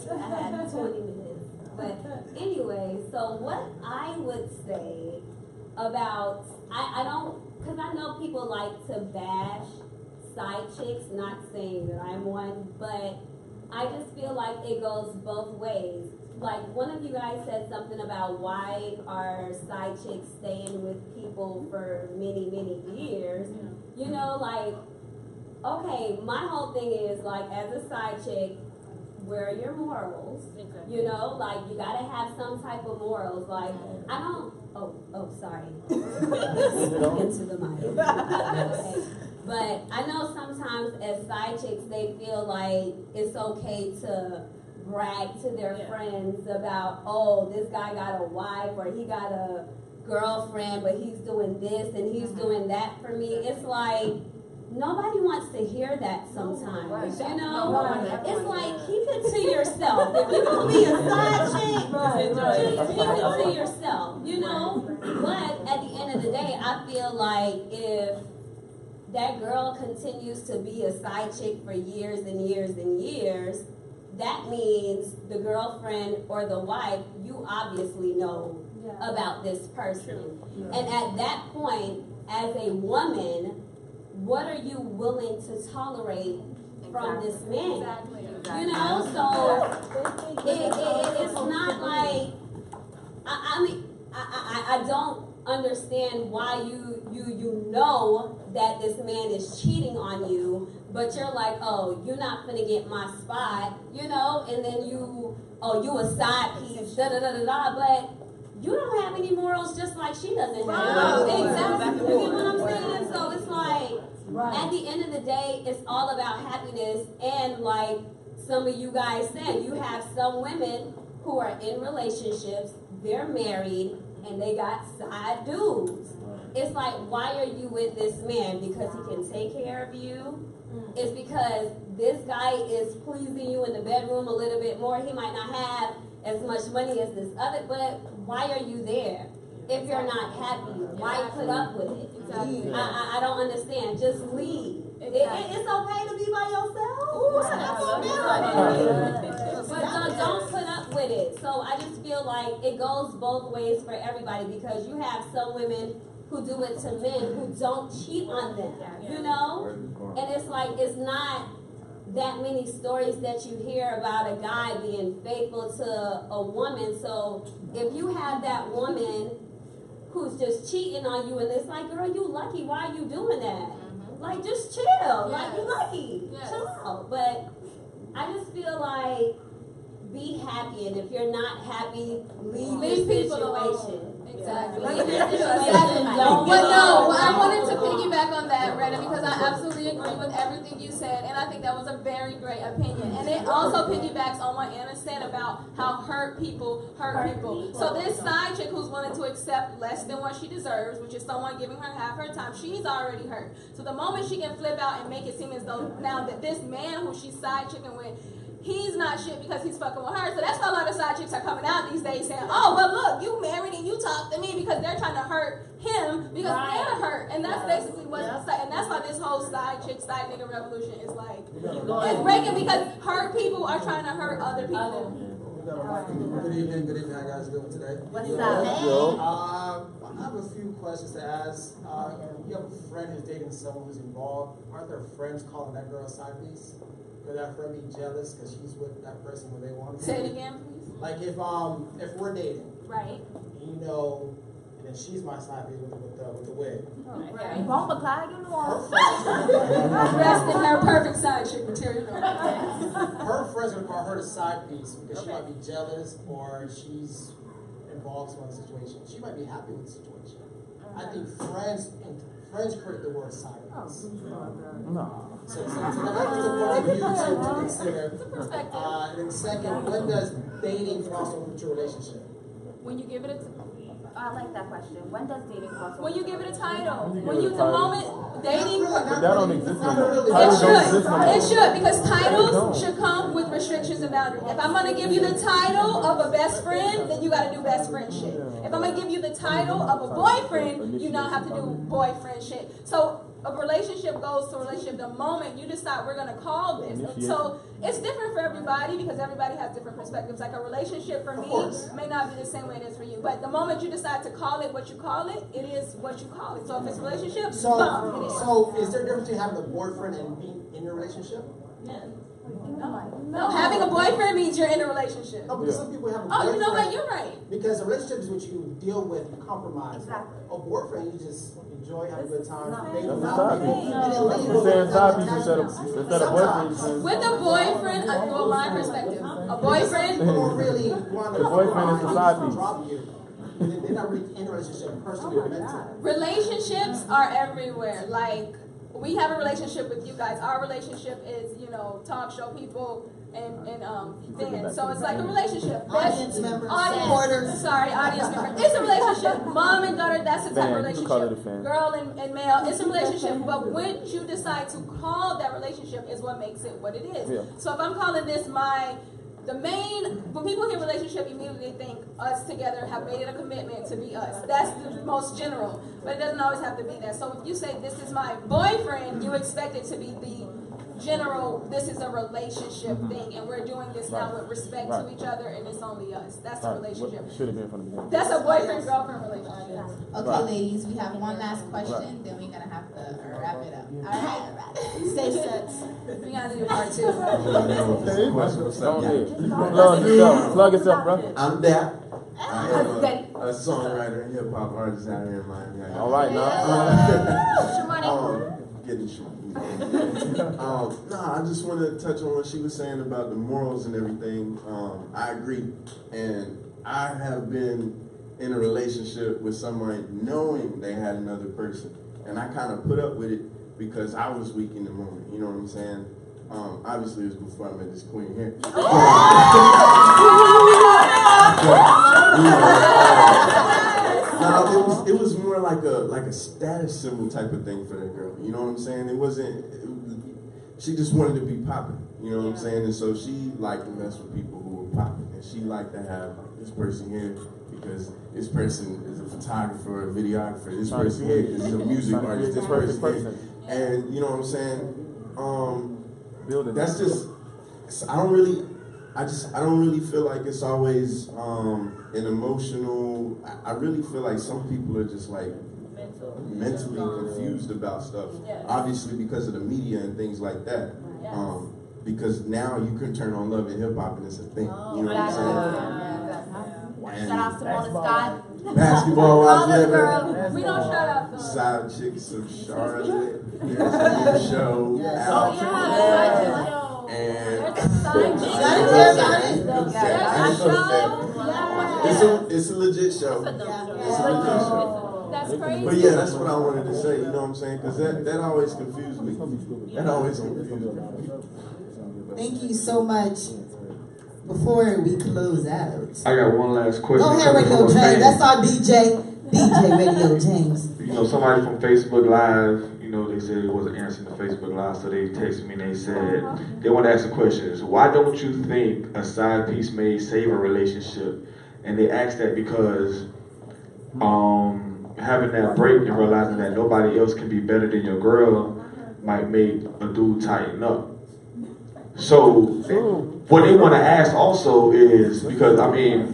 I had 20 minutes. But anyway, so what I would say about, I don't, because I know people like to bash side chicks, not saying that I'm one, but I just feel like it goes both ways. Like one of you guys said something about why are side chicks staying with people for many, many years. You know, like, okay, my whole thing is like, as a side chick, where are your morals? You know, like you gotta have some type of morals. Like I don't. Oh, sorry. Into the mic. Okay. But I know sometimes as side chicks, they feel like it's okay to brag to their friends about, oh, this guy got a wife or he got a girlfriend, but he's doing this and he's doing that for me. It's like, nobody wants to hear that sometimes, you know? It's like, keep it to yourself. If you're going to be a side chick, just keep it to yourself, you know? But at the end of the day, I feel like if that girl continues to be a side chick for years and years and years, that means the girlfriend or the wife, you obviously know about this person. And at that point, as a woman, what are you willing to tolerate from this man? You know, so it's not like, I mean, I don't understand why you know that this man is cheating on you, but you're like, oh, you're not gonna get my spot, you know, and then you a side piece, da-da-da-da-da, but you don't have any morals just like she doesn't have. Exactly. You get what I'm saying? So it's like, at the end of the day, it's all about happiness. And like some of you guys said, you have some women who are in relationships, they're married, and they got side dudes. It's like, why are you with this man? Because he can take care of you? It's because this guy is pleasing you in the bedroom a little bit more. He might not have as much money as this other, but why are you there? If you're not happy, why put up with it? I don't understand. Just leave. It's okay to be by yourself. But don't put up with it. So I just feel like it goes both ways for everybody because you have some women who do it to men who don't cheat on them, you know? And it's like, it's not that many stories that you hear about a guy being faithful to a woman. So if you have that woman who's just cheating on you and it's like, girl, you lucky, why are you doing that? Like, just chill, like, you lucky, chill out. But I just feel like, be happy, and if you're not happy, leave the situation. Exactly. Leave the Exactly. situation. But no, I wanted to piggyback on that, Retta, because I absolutely agree with everything you said, and I think that was a very great opinion. And it also piggybacks on what Anna said about how hurt people hurt people. So this side chick who's willing to accept less than what she deserves, which is someone giving her half her time, she's already hurt. So the moment she can flip out and make it seem as though now that this man who she's side chicking with, he's not shit because he's fucking with her. So that's why a lot of side chicks are coming out these days saying, oh, well, look, you married and you talk to me, because they're trying to hurt him because they're hurt. And that's basically what it's like. And that's why this whole side chick, side nigga revolution is like, it's breaking because hurt people are trying to hurt other people. Good evening, how you guys doing today? What's up? I have a few questions to ask. You have a friend who's dating someone who's involved. Aren't their friends calling that girl a side piece? Could that friend be jealous because she's with that person when they want to? Say it again, please. Like if we're dating, right? You know, and then she's my side piece with the wig. Right. Her Rest in her perfect side chick material. Her friends would call her the side piece because she might be jealous or she's involved in some other situation. She might be happy with the situation. I think friends create the word side piece. No. So that's a point of view to consider. And then second, when does dating cross over to a relationship? When you give it a I like that question. When does dating cross over? When you give it a title. When you the moment dating. But that don't exist no more. Titles don't exist no more. It should, because titles should come with restrictions and boundaries. If I'm gonna give you the title of a best friend, then you gotta do best friend shit. If I'm gonna give you the title of a boyfriend, you now have to do boyfriend shit. So a relationship goes to a relationship the moment you decide we're gonna call this. So it's different for everybody because everybody has different perspectives. Like a relationship for me may not be the same way it is for you. But the moment you decide to call it what you call it, it is what you call it. So if it's a relationship, it is. So is there a difference between having a boyfriend and being in a relationship? No, having a boyfriend means you're in a relationship. No, because some people have a boyfriend. Oh, you know what? You're right. Because a relationship is what you deal with, you compromise. Exactly. A boyfriend, you just enjoy, have a good time. You're saying side piece instead of boyfriend. With a boyfriend, well, my perspective, a boyfriend. The boyfriend is the side piece. They're not really in a relationship personally or mentally. Relationships are everywhere. Like, we have a relationship with you guys. Our relationship is, talk show people and fans. So it's like a relationship. Audience members, supporters. Sorry, audience members. It's a relationship. Mom and daughter, that's the type of relationship. Girl and male, it's a relationship. But when you decide to call that relationship is what makes it what it is. Yeah. So if I'm calling this when people hear relationship, immediately think us together have made it a commitment to be us. That's the most general, but it doesn't always have to be that. So if you say this is my boyfriend, you expect it to be the general, this is a relationship thing, and we're doing this now with respect to each other, and it's only us. That's a relationship. Should have been from the beginning. That's a boyfriend-girlfriend relationship. Okay, ladies, we have one last question, then we're gonna have to wrap it up. All right, safe sex. We gotta do part 2. Plug yourself, bro. I'm Dap. I am a songwriter and hip hop artist out here in Miami. All right, now. Getting short. I just want to touch on what she was saying about the morals and everything. I agree. And I have been in a relationship with somebody knowing they had another person. And I kind of put up with it because I was weak in the moment. You know what I'm saying? Obviously, it was before I met this queen here. No, it was more like a status symbol type of thing for that girl. You know what I'm saying? She just wanted to be popping. You know what I'm saying? And so she liked to mess with people who were popping. And she liked to have this person here because this person is a photographer, a videographer. This person here is a music artist. This person. And you know what I'm saying? That's just, I don't really, I don't really feel like it's always an emotional. I really feel like some people are just like mentally confused about stuff. Obviously because of the media and things like that. Because now you can turn on Love and Hip Hop and it's a thing. You know what I'm saying? Shout out to Mona Scott. Basketball Wives Living. We don't shout out though. Side Chicks of Charlotte. There's a new show out. And it's a legit show. That's crazy. But yeah, that's what I wanted to say. You know what I'm saying? Because that always confused me. That always confused me. Thank you so much. Before we close out, I got one last question. Go ahead, Radio James. That's our DJ Radio James. You know, somebody from Facebook Live, you know, they said it wasn't answering the Facebook Live, so they texted me and they said they want to ask a question. So why don't you think a side piece may save a relationship? And they asked that because having that break and realizing that nobody else can be better than your girl might make a dude tighten up. So what they want to ask also is, because I mean,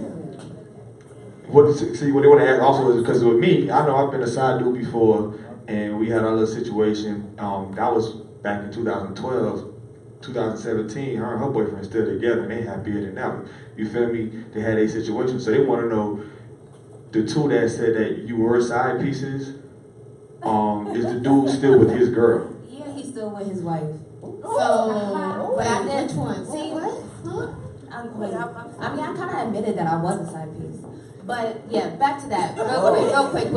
what they want to ask also is because with me, I know I've been a side dude before, and we had our little situation. That was back in 2012, 2017. Her and her boyfriend still together, and they happier than ever. You feel me? They had a situation, so they want to know the two that said that you were side pieces. Is the dude still with his girl? Yeah, he's still with his wife. So, but I did. Which one? See, what? I mean, I kind of admitted that I was a side piece. But yeah, back to that. Real quick.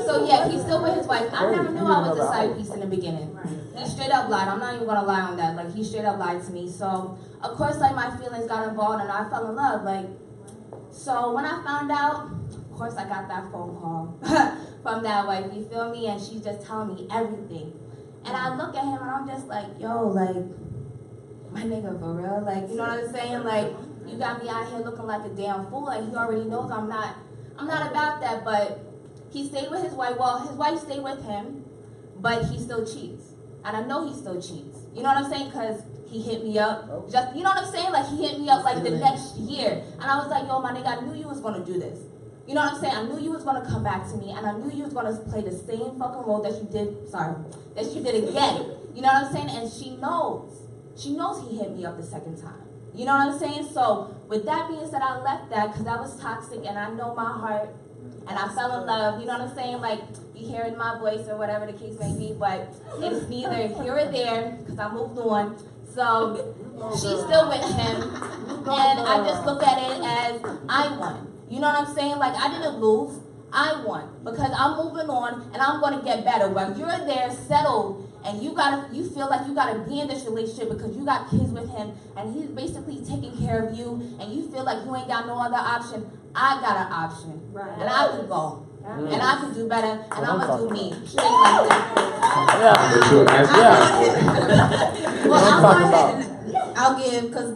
So yeah, he's still with his wife. I never knew I was a side piece in the beginning. He straight up lied. I'm not even gonna lie on that. Like, he straight up lied to me. So of course, like, my feelings got involved and I fell in love. Like, so when I found out, of course I got that phone call from that wife. You feel me? And she's just telling me everything. And I look at him and I'm just like, yo, like, my nigga, for real? Like, you know what I'm saying? Like, you got me out here looking like a damn fool. Like, he already knows I'm not about that. But he stayed with his wife. Well, his wife stayed with him, but he still cheats. And I know he still cheats. You know what I'm saying? Because he hit me up. Just, you know what I'm saying? Like, he hit me up like the next year. And I was like, yo, my nigga, I knew you was going to do this. You know what I'm saying? I knew you was going to come back to me, and I knew you was going to play the same fucking role that you did again. You know what I'm saying? And she knows. She knows he hit me up the second time. You know what I'm saying? So, with that being said, I left that because that was toxic, and I know my heart, and I fell in love. You know what I'm saying? Like, you hearing my voice or whatever the case may be, but it's neither here or there because I moved on. So, she's still with him, and I just look at it as I won. You know what I'm saying? Like, I didn't lose, I won. Because I'm moving on and I'm gonna get better. While you're there settled and you feel like you gotta be in this relationship because you got kids with him and he's basically taking care of you and you feel like you ain't got no other option, I got an option. Right. And I can go. And I can do better and I'm gonna do me. Straight like that. Well, I'll give, because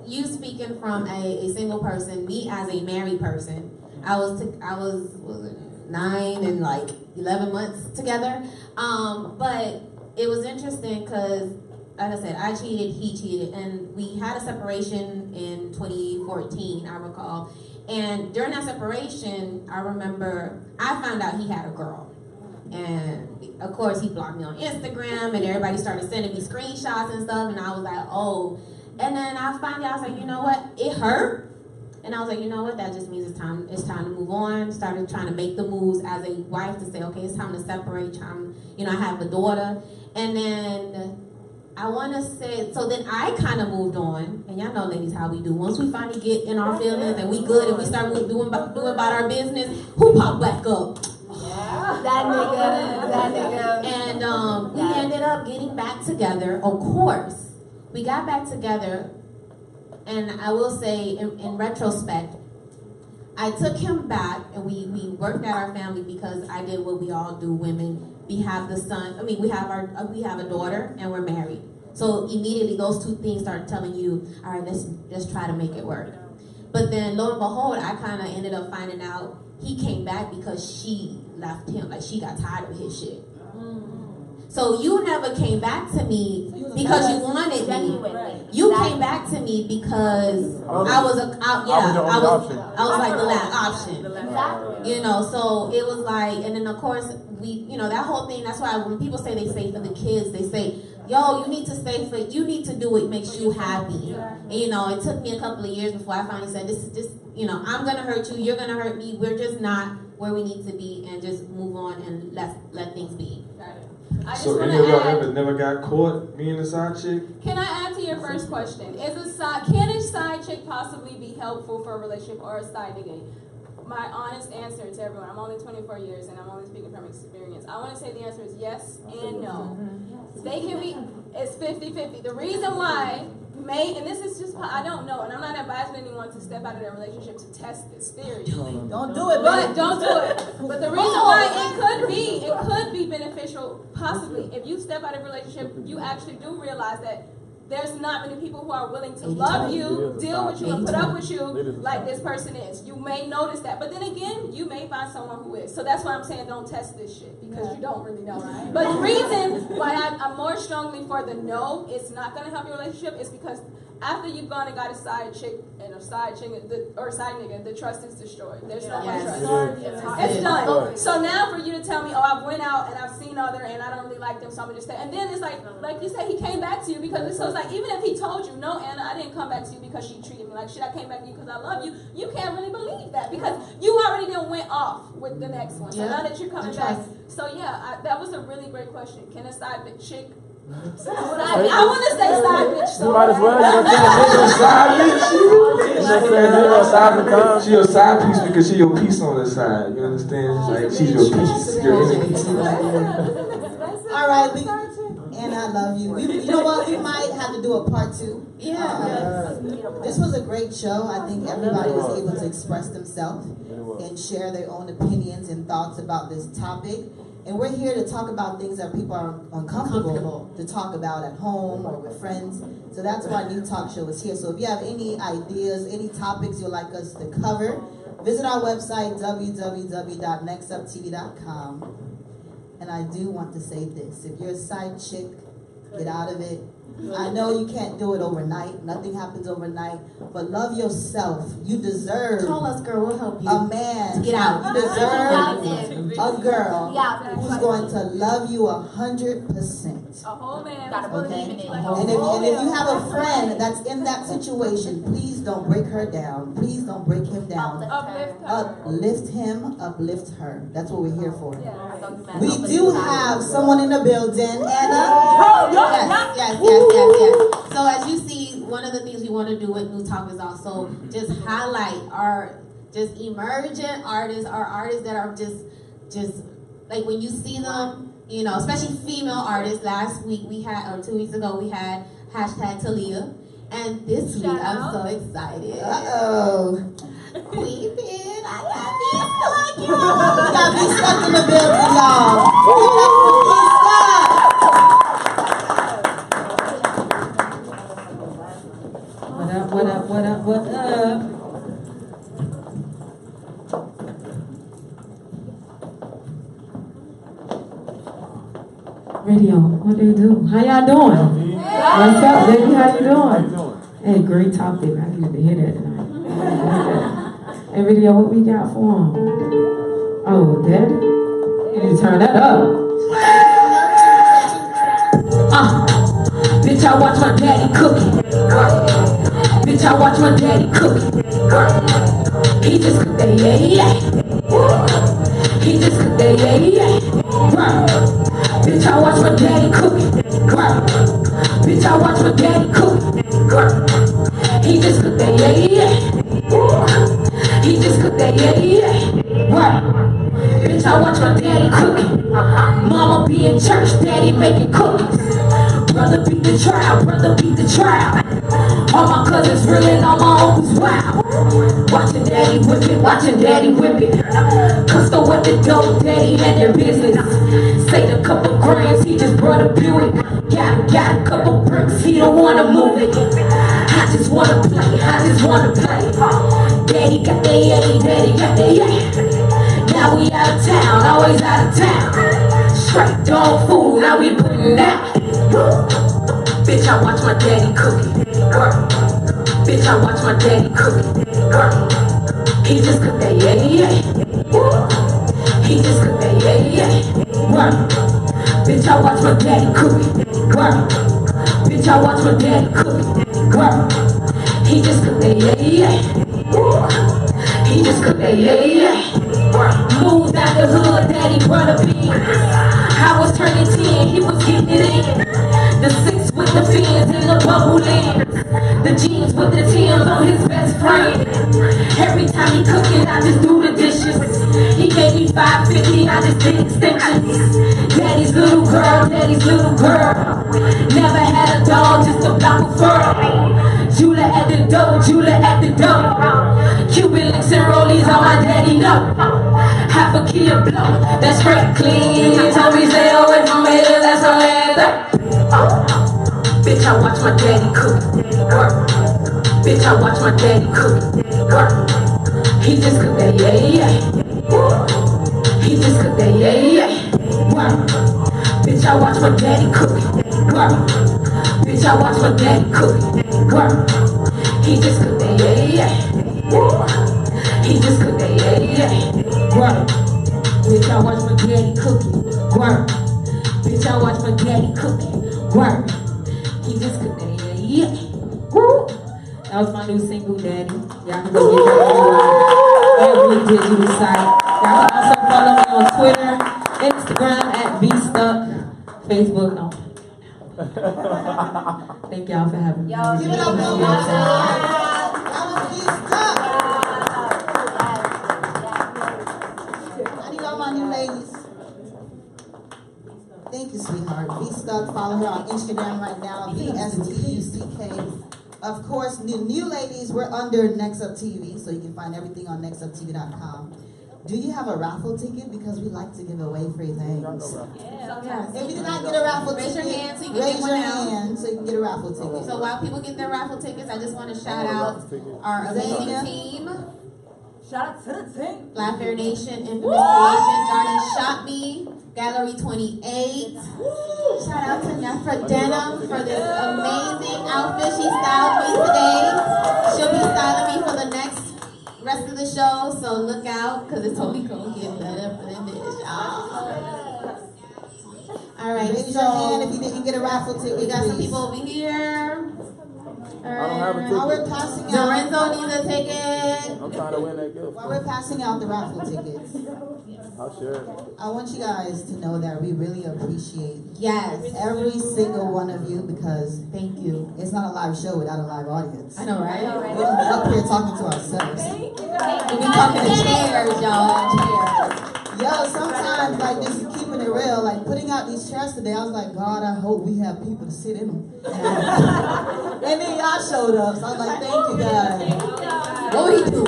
you speaking from a single person, me as a married person, I was 9 and like 11 months together. But it was interesting because, like I said, I cheated, he cheated, and we had a separation in 2014, I recall. And during that separation, I remember I found out he had a girl. And of course, he blocked me on Instagram, and everybody started sending me screenshots and stuff, and I was like, oh. And then I finally, I was like, you know what? It hurt. And I was like, you know what? That just means it's time to move on. Started trying to make the moves as a wife to say, okay, it's time to separate. I have a daughter. And then I want to say, so then I kind of moved on. And y'all know, ladies, how we do. Once we finally get in our feelings and we good and we start doing about our business, who pop back up? That nigga. And we ended up getting back together, of course. We got back together, and I will say, in retrospect, I took him back, and we worked at our family because I did what we all do, women. We have we have a daughter, and we're married. So immediately, those two things start telling you, all right, let's try to make it work. But then, lo and behold, I kind of ended up finding out he came back because she left him, like she got tired of his shit. So you never came back to me because you wanted me. You came back to me because I was like the last option. Exactly. You know, so it was like, and then of course that whole thing. That's why when people say they stay for the kids, they say, "Yo, you need to do what makes you happy." And it took me a couple of years before I finally said, "This is just, I'm gonna hurt you, you're gonna hurt me. We're just not where we need to be, and just move on and let things be." So any of y'all never got caught being a side chick? Can I add to your first question? Can a side chick possibly be helpful for a relationship or a side nigga? My honest answer to everyone, I'm only 24 years and I'm only speaking from experience. I want to say the answer is yes and no. They can be, it's 50-50. The reason why and this is just, I don't know, and I'm not advising anyone to step out of their relationship to test this theory. Don't do it, but don't do it. But the reason why it could be beneficial, possibly, if you step out of a relationship, you actually do realize that there's not many people who are willing to love you, deal with you, and put up with you like this person is. You may notice that. But then again, you may find someone who is. So that's why I'm saying don't test this shit, because you don't really know. But the reason why I'm more strongly for the no, it's not going to help your relationship, is because after you've gone and got a side chick and a side chick or a side nigga, the trust is destroyed. There's no more trust. It's done. So now for you to tell me, oh, I went out and I've seen other and I don't really like them, so I'm going to just stay. And then it's like you said, he came back to you because it's like, even if he told you, no, Anna, I didn't come back to you because she treated me like shit, I came back to you because I love you, you can't really believe that because you already then went off with the next one. So now that you're coming back. So yeah, that was a really great question. Can a side chick... I want to say side bitch. So you might as well. She your side piece because she your piece on the side. You understand? Like she's your piece. Your inner piece. All right, and I love you. You know what? We might have to do a part 2. Yeah. This was a great show. I think everybody was able to express themselves and share their own opinions and thoughts about this topic. And we're here to talk about things that people are uncomfortable to talk about at home or with friends. So that's why New Talk Show is here. So if you have any ideas, any topics you'd like us to cover, visit our website, www.nextuptv.com. And I do want to say this. If you're a side chick, get out of it. I know you can't do it overnight. Nothing happens overnight. But love yourself. You deserve... Call us, girl. We'll help you. A man. To get out. You deserve a girl who's going to love you 100%. A whole man. Okay? And if you have a friend that's in that situation, please don't break her down. Please don't break him down. Uplift him, uplift her. That's what we're here for. We do have someone in the building, Anna. Yes. So as you see, one of the things we want to do with New Talk is also just highlight our just emerging artists, our artists that are just like when you see them, especially female artists. Last week we had, or 2 weeks ago we had #Talia, and this week I'm so excited. Queen Pin, I got me stuck. You got me stuck in the building, y'all. What up? Radio, what they do? How y'all doing? What's up, baby? How you doing? Hey, great topic. I needed to hear that tonight. Hey, Radio, what we got for him? Oh, daddy? You need to turn that up. Bitch, I watch my daddy cooking. Bitch, I watch my daddy cooking. He just cooked that, yeah. He just cooked that, yeah. Bitch, I watch my daddy cooking. Bitch, I watch my daddy cooking. He just cooked that, yeah. He just cooked that, yeah. Bitch, I watch my daddy cooking. Mama be in church, daddy making cookies. Brother beat the trial, brother beat the trial. All my cousins real and all my uncles wild. Watching daddy whip it, watching daddy whip it. Cusco with the dope, daddy had their business. Saved a couple grams, he just brought a Buick. Got a couple bricks, he don't wanna move it. I just wanna play, I just wanna play. Daddy got the yay, daddy got the yay. Now we out of town, always out of town. Straight dog food, now we putting that. Bitch, I watch my daddy cook it. Work. Bitch, I watch my daddy cook it. Work. He just cooked that, yeah, yeah. He just cooked that, yeah, yeah. Work. Bitch, I watch my daddy cook it. Work. Bitch, I watch my daddy cook it. Work. He just cooked that, yeah, yeah. He just cooked that, yeah, yeah. Moved out the hood, daddy brought a beat. I was turning 10, he was getting it in. The 6 with the fins and the bubble lens. The jeans with the Timbs on his best friend. Every time he cooking, I just do the dishes. He gave me $5.50, I just did extensions. Daddy's little girl, daddy's little girl. Never had a dog, just a block of fur. Jula at the door, Jula at the door. Cuban links and rollies on my daddy know. Half a key of blow, that's straight clean. He told me stay away from haters, that's all that. Bitch, I watch my daddy cook. Work. Bitch, I watch my daddy cook. Work. He just cooked that, yeah, yeah. He just cooked that, yeah, yeah. Work. Bitch, I watch my daddy cook. Work. Bitch, I watch my daddy cook. Work. He just cooked that, yeah, yeah. He just cooked that, yeah, yeah. Work. Bitch, I watch my daddy cook. Work. Bitch, I watch my daddy cook. Work. He just cooked that, yeah, yeah. Woo. That was my new single, Daddy. Y'all can go get that on every digital site. Y'all can also follow me on Twitter, Instagram at BStuck, Facebook. No. Thank y'all for having me. Y'all give it up, y'all. That was BStuck. I need all my new ladies. Thank you, sweetheart. BStuck. Follow her on Instagram right now. BSTUCK. Of course, new ladies, we're under Next Up TV, so you can find everything on nextuptv.com. Do you have a raffle ticket? Because we like to give away free things. Yeah. If you did not get a raffle Raise ticket, your hand so you can raise get one your now. hand so you can get a raffle ticket. So while people get their raffle tickets, I just want to shout out our amazing team. Shout out to the team. Black Fair Nation, Infamous Creation, Johnny Shot Me, Gallery 28. Shout out to Nefra Denim for this amazing outfit she styled me today. She'll be styling me for the rest of the show, so look out, because it's totally going to get better than this, y'all. All right, Raise your hand if you didn't get a raffle ticket. We got some please. people over here. I don't have a ticket. While we're passing out, Lorenzo needs a ticket. I'm trying to win that gift. While we're passing out the raffle tickets, I'll share it. I want you guys to know that we really appreciate every single one of you, because thank you. It's not a live show without a live audience. I know, right? We're up here talking to ourselves. We talking to chairs, y'all. Chairs. Yo, sometimes, like, just keeping it real, like, putting out these chairs today, I was like, God, I hope we have people to sit in them. And then y'all showed up, so I was like, thank you, guys. What we do?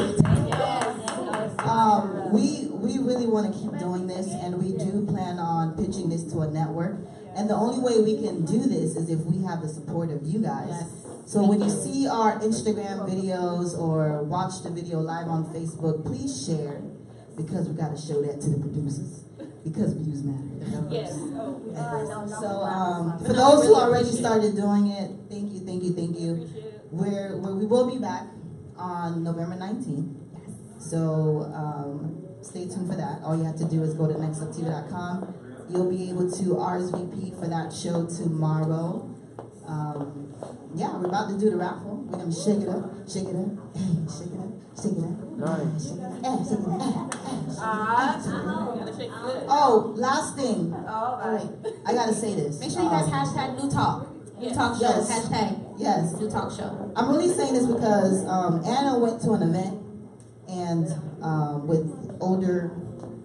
We really want to keep doing this, and we do plan on pitching this to a network. And the only way we can do this is if we have the support of you guys. So when you see our Instagram videos or watch the video live on Facebook, please share, because we got to show that to the producers, because views matter. Yes. So for those who already started doing it, thank you, thank you, thank you. We will be back on November 19th. So stay tuned for that. All you have to do is go to nextuptv.com. You'll be able to RSVP for that show tomorrow. Yeah, we're about to do the raffle. We're gonna shake it up, shake it up, shake it up, shake it up. Nice. Shake it up, shake it up. Oh, last thing. All right. I gotta say this. Make sure you guys hashtag New Talk. New Talk Show. Yes. Hashtag. Yes. New Talk Show. I'm really saying this because Anna went to an event and with older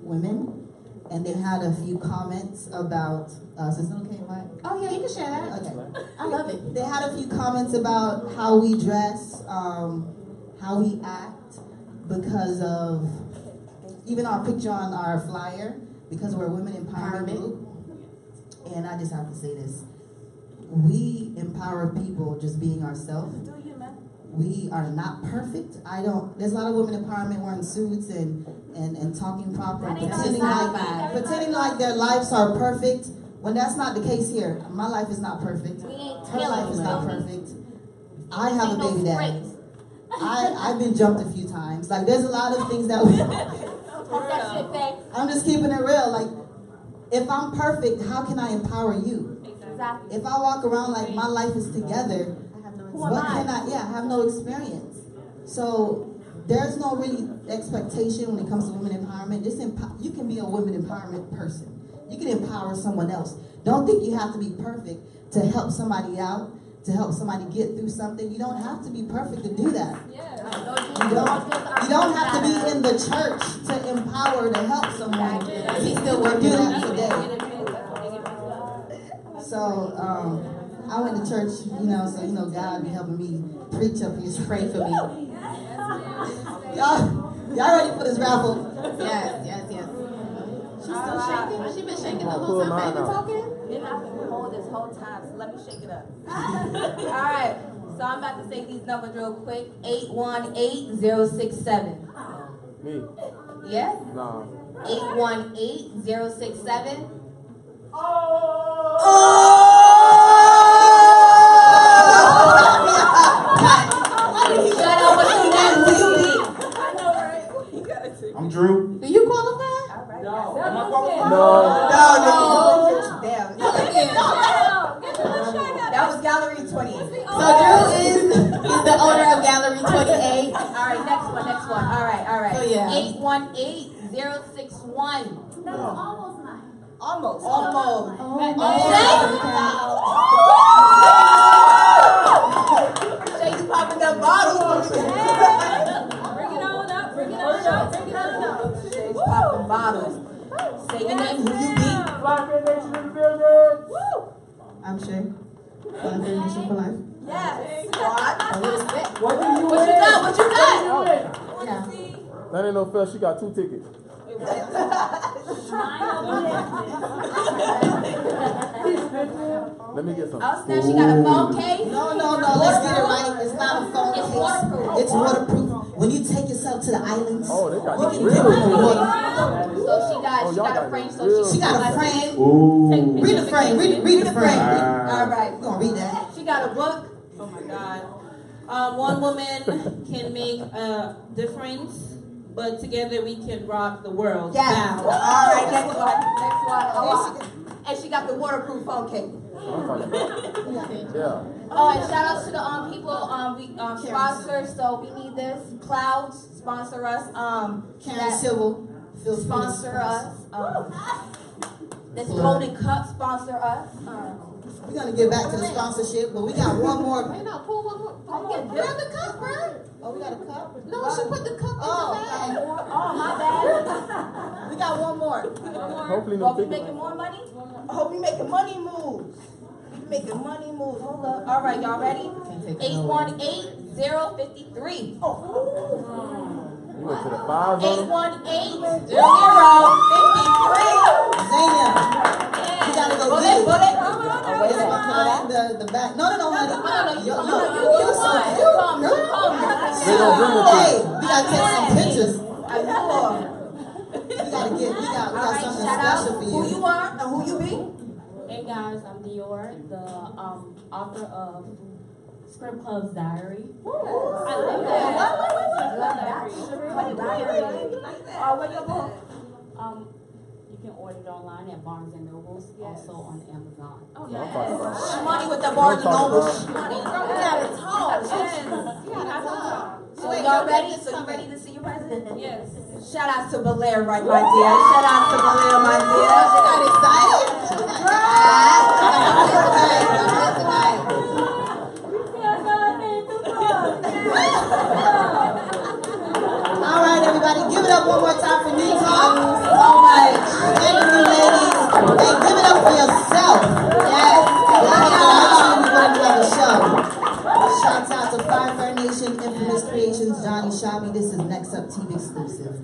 women, and they had a few comments about. Is it okay, Mike? Oh yeah, you can share that. Okay. I love it. They had a few comments about how we dress, how we act, because of even our picture on our flyer, because we're a women empowerment group. And I just have to say this: we empower people just being ourselves. we are not perfect. There's a lot of women empowerment wearing suits and talking proper and pretending like their lives are perfect when that's not the case here. My life is not perfect. Her life is not perfect. I have a baby daddy. I've been jumped a few times. Like, there's a lot of things that I'm just keeping it real. Like, if I'm perfect, how can I empower you? Exactly. If I walk around like my life is together, I have no experience. So there's no really expectation when it comes to women empowerment. You can be a women empowerment person. You can empower someone else. Don't think you have to be perfect to help somebody out, to help somebody get through something. You don't have to be perfect to do that. You don't have to be in the church to empower, to help someone. We still would do that today. So I went to church, so God be helping me preach up here. Pray for me. Y'all ready for this raffle? Yes. She's still shaking. She been shaking the whole time I've been talking. You're not going to hold this whole time, so let me shake it up. All right, so I'm about to say these numbers real quick. 818067. Me? Yes? No. 818067. Shut up, what's your name? Who you be? I'm Drew. Do you qualify? No. Am I qualified? No. Damn. That was Gallery 28. So Drew is the owner of Gallery 28. All right, next one. All right. So yeah. 818061. That's almost mine. Almost. Shay's popping up bottles. Bring it on up. Shay's popping bottles. Say your name, who you be. I'm Shay. Nation for life. Yes. What you got? That ain't no fair. She got 2 tickets. Let me get some. Oh, snap, she got a phone case? No, let's get it right. It's not a phone case. It's waterproof. When you take yourself to the islands, you can get water. So she got a frame, so she got a frame. Ooh. Read the frame. Read the frame. All right. We're going to read that. She got a book. Oh my God. One woman can make a difference, but together we can rock the world. Yeah. Now. All right, next one. And she got the waterproof phone case. Yeah. Oh, and shout out to the people we sponsor. So we need this. Clouds sponsor us. Karen Civil sponsor us. This Golden Cup sponsor us. We're gonna get back to the sponsorship, but we got one more. Wait, no, pull one more. Grab the cup, bro. Oh, we got a cup? No, she put the cup in the bag. Oh, my bad. We got one more. Hopefully no we making more money? I hope we making money moves. Making money moves. Hold up. All right, y'all ready? 818053. You went to the 5 zone? 818053. Zania, you gotta go get it. Bullet. The back. No, honey. You Hey, we gotta take some pictures. We got something special for you. Who you are and who you be? Hey guys, I'm Dior, the author of Script Club's Diary. I love that. What diary? What's your book? You can order it online at Barnes and Nobles, also on Amazon. Oh, yes. Money with the Barnes and Nobles. Money. You gotta talk. So y'all ready? So you ready to see your president? Yes. Shout out to Belaire, right, my dear. Shout out to Belaire, my dear. She got excited. All right, everybody, give it up one more time for New Talk. All right, thank you, ladies. Hey, give it up for yourself. Yes. We're going to show. Shouts out to Fire Nation, Infamous Creations, Johnny Shabby. This is Next Up TV exclusive.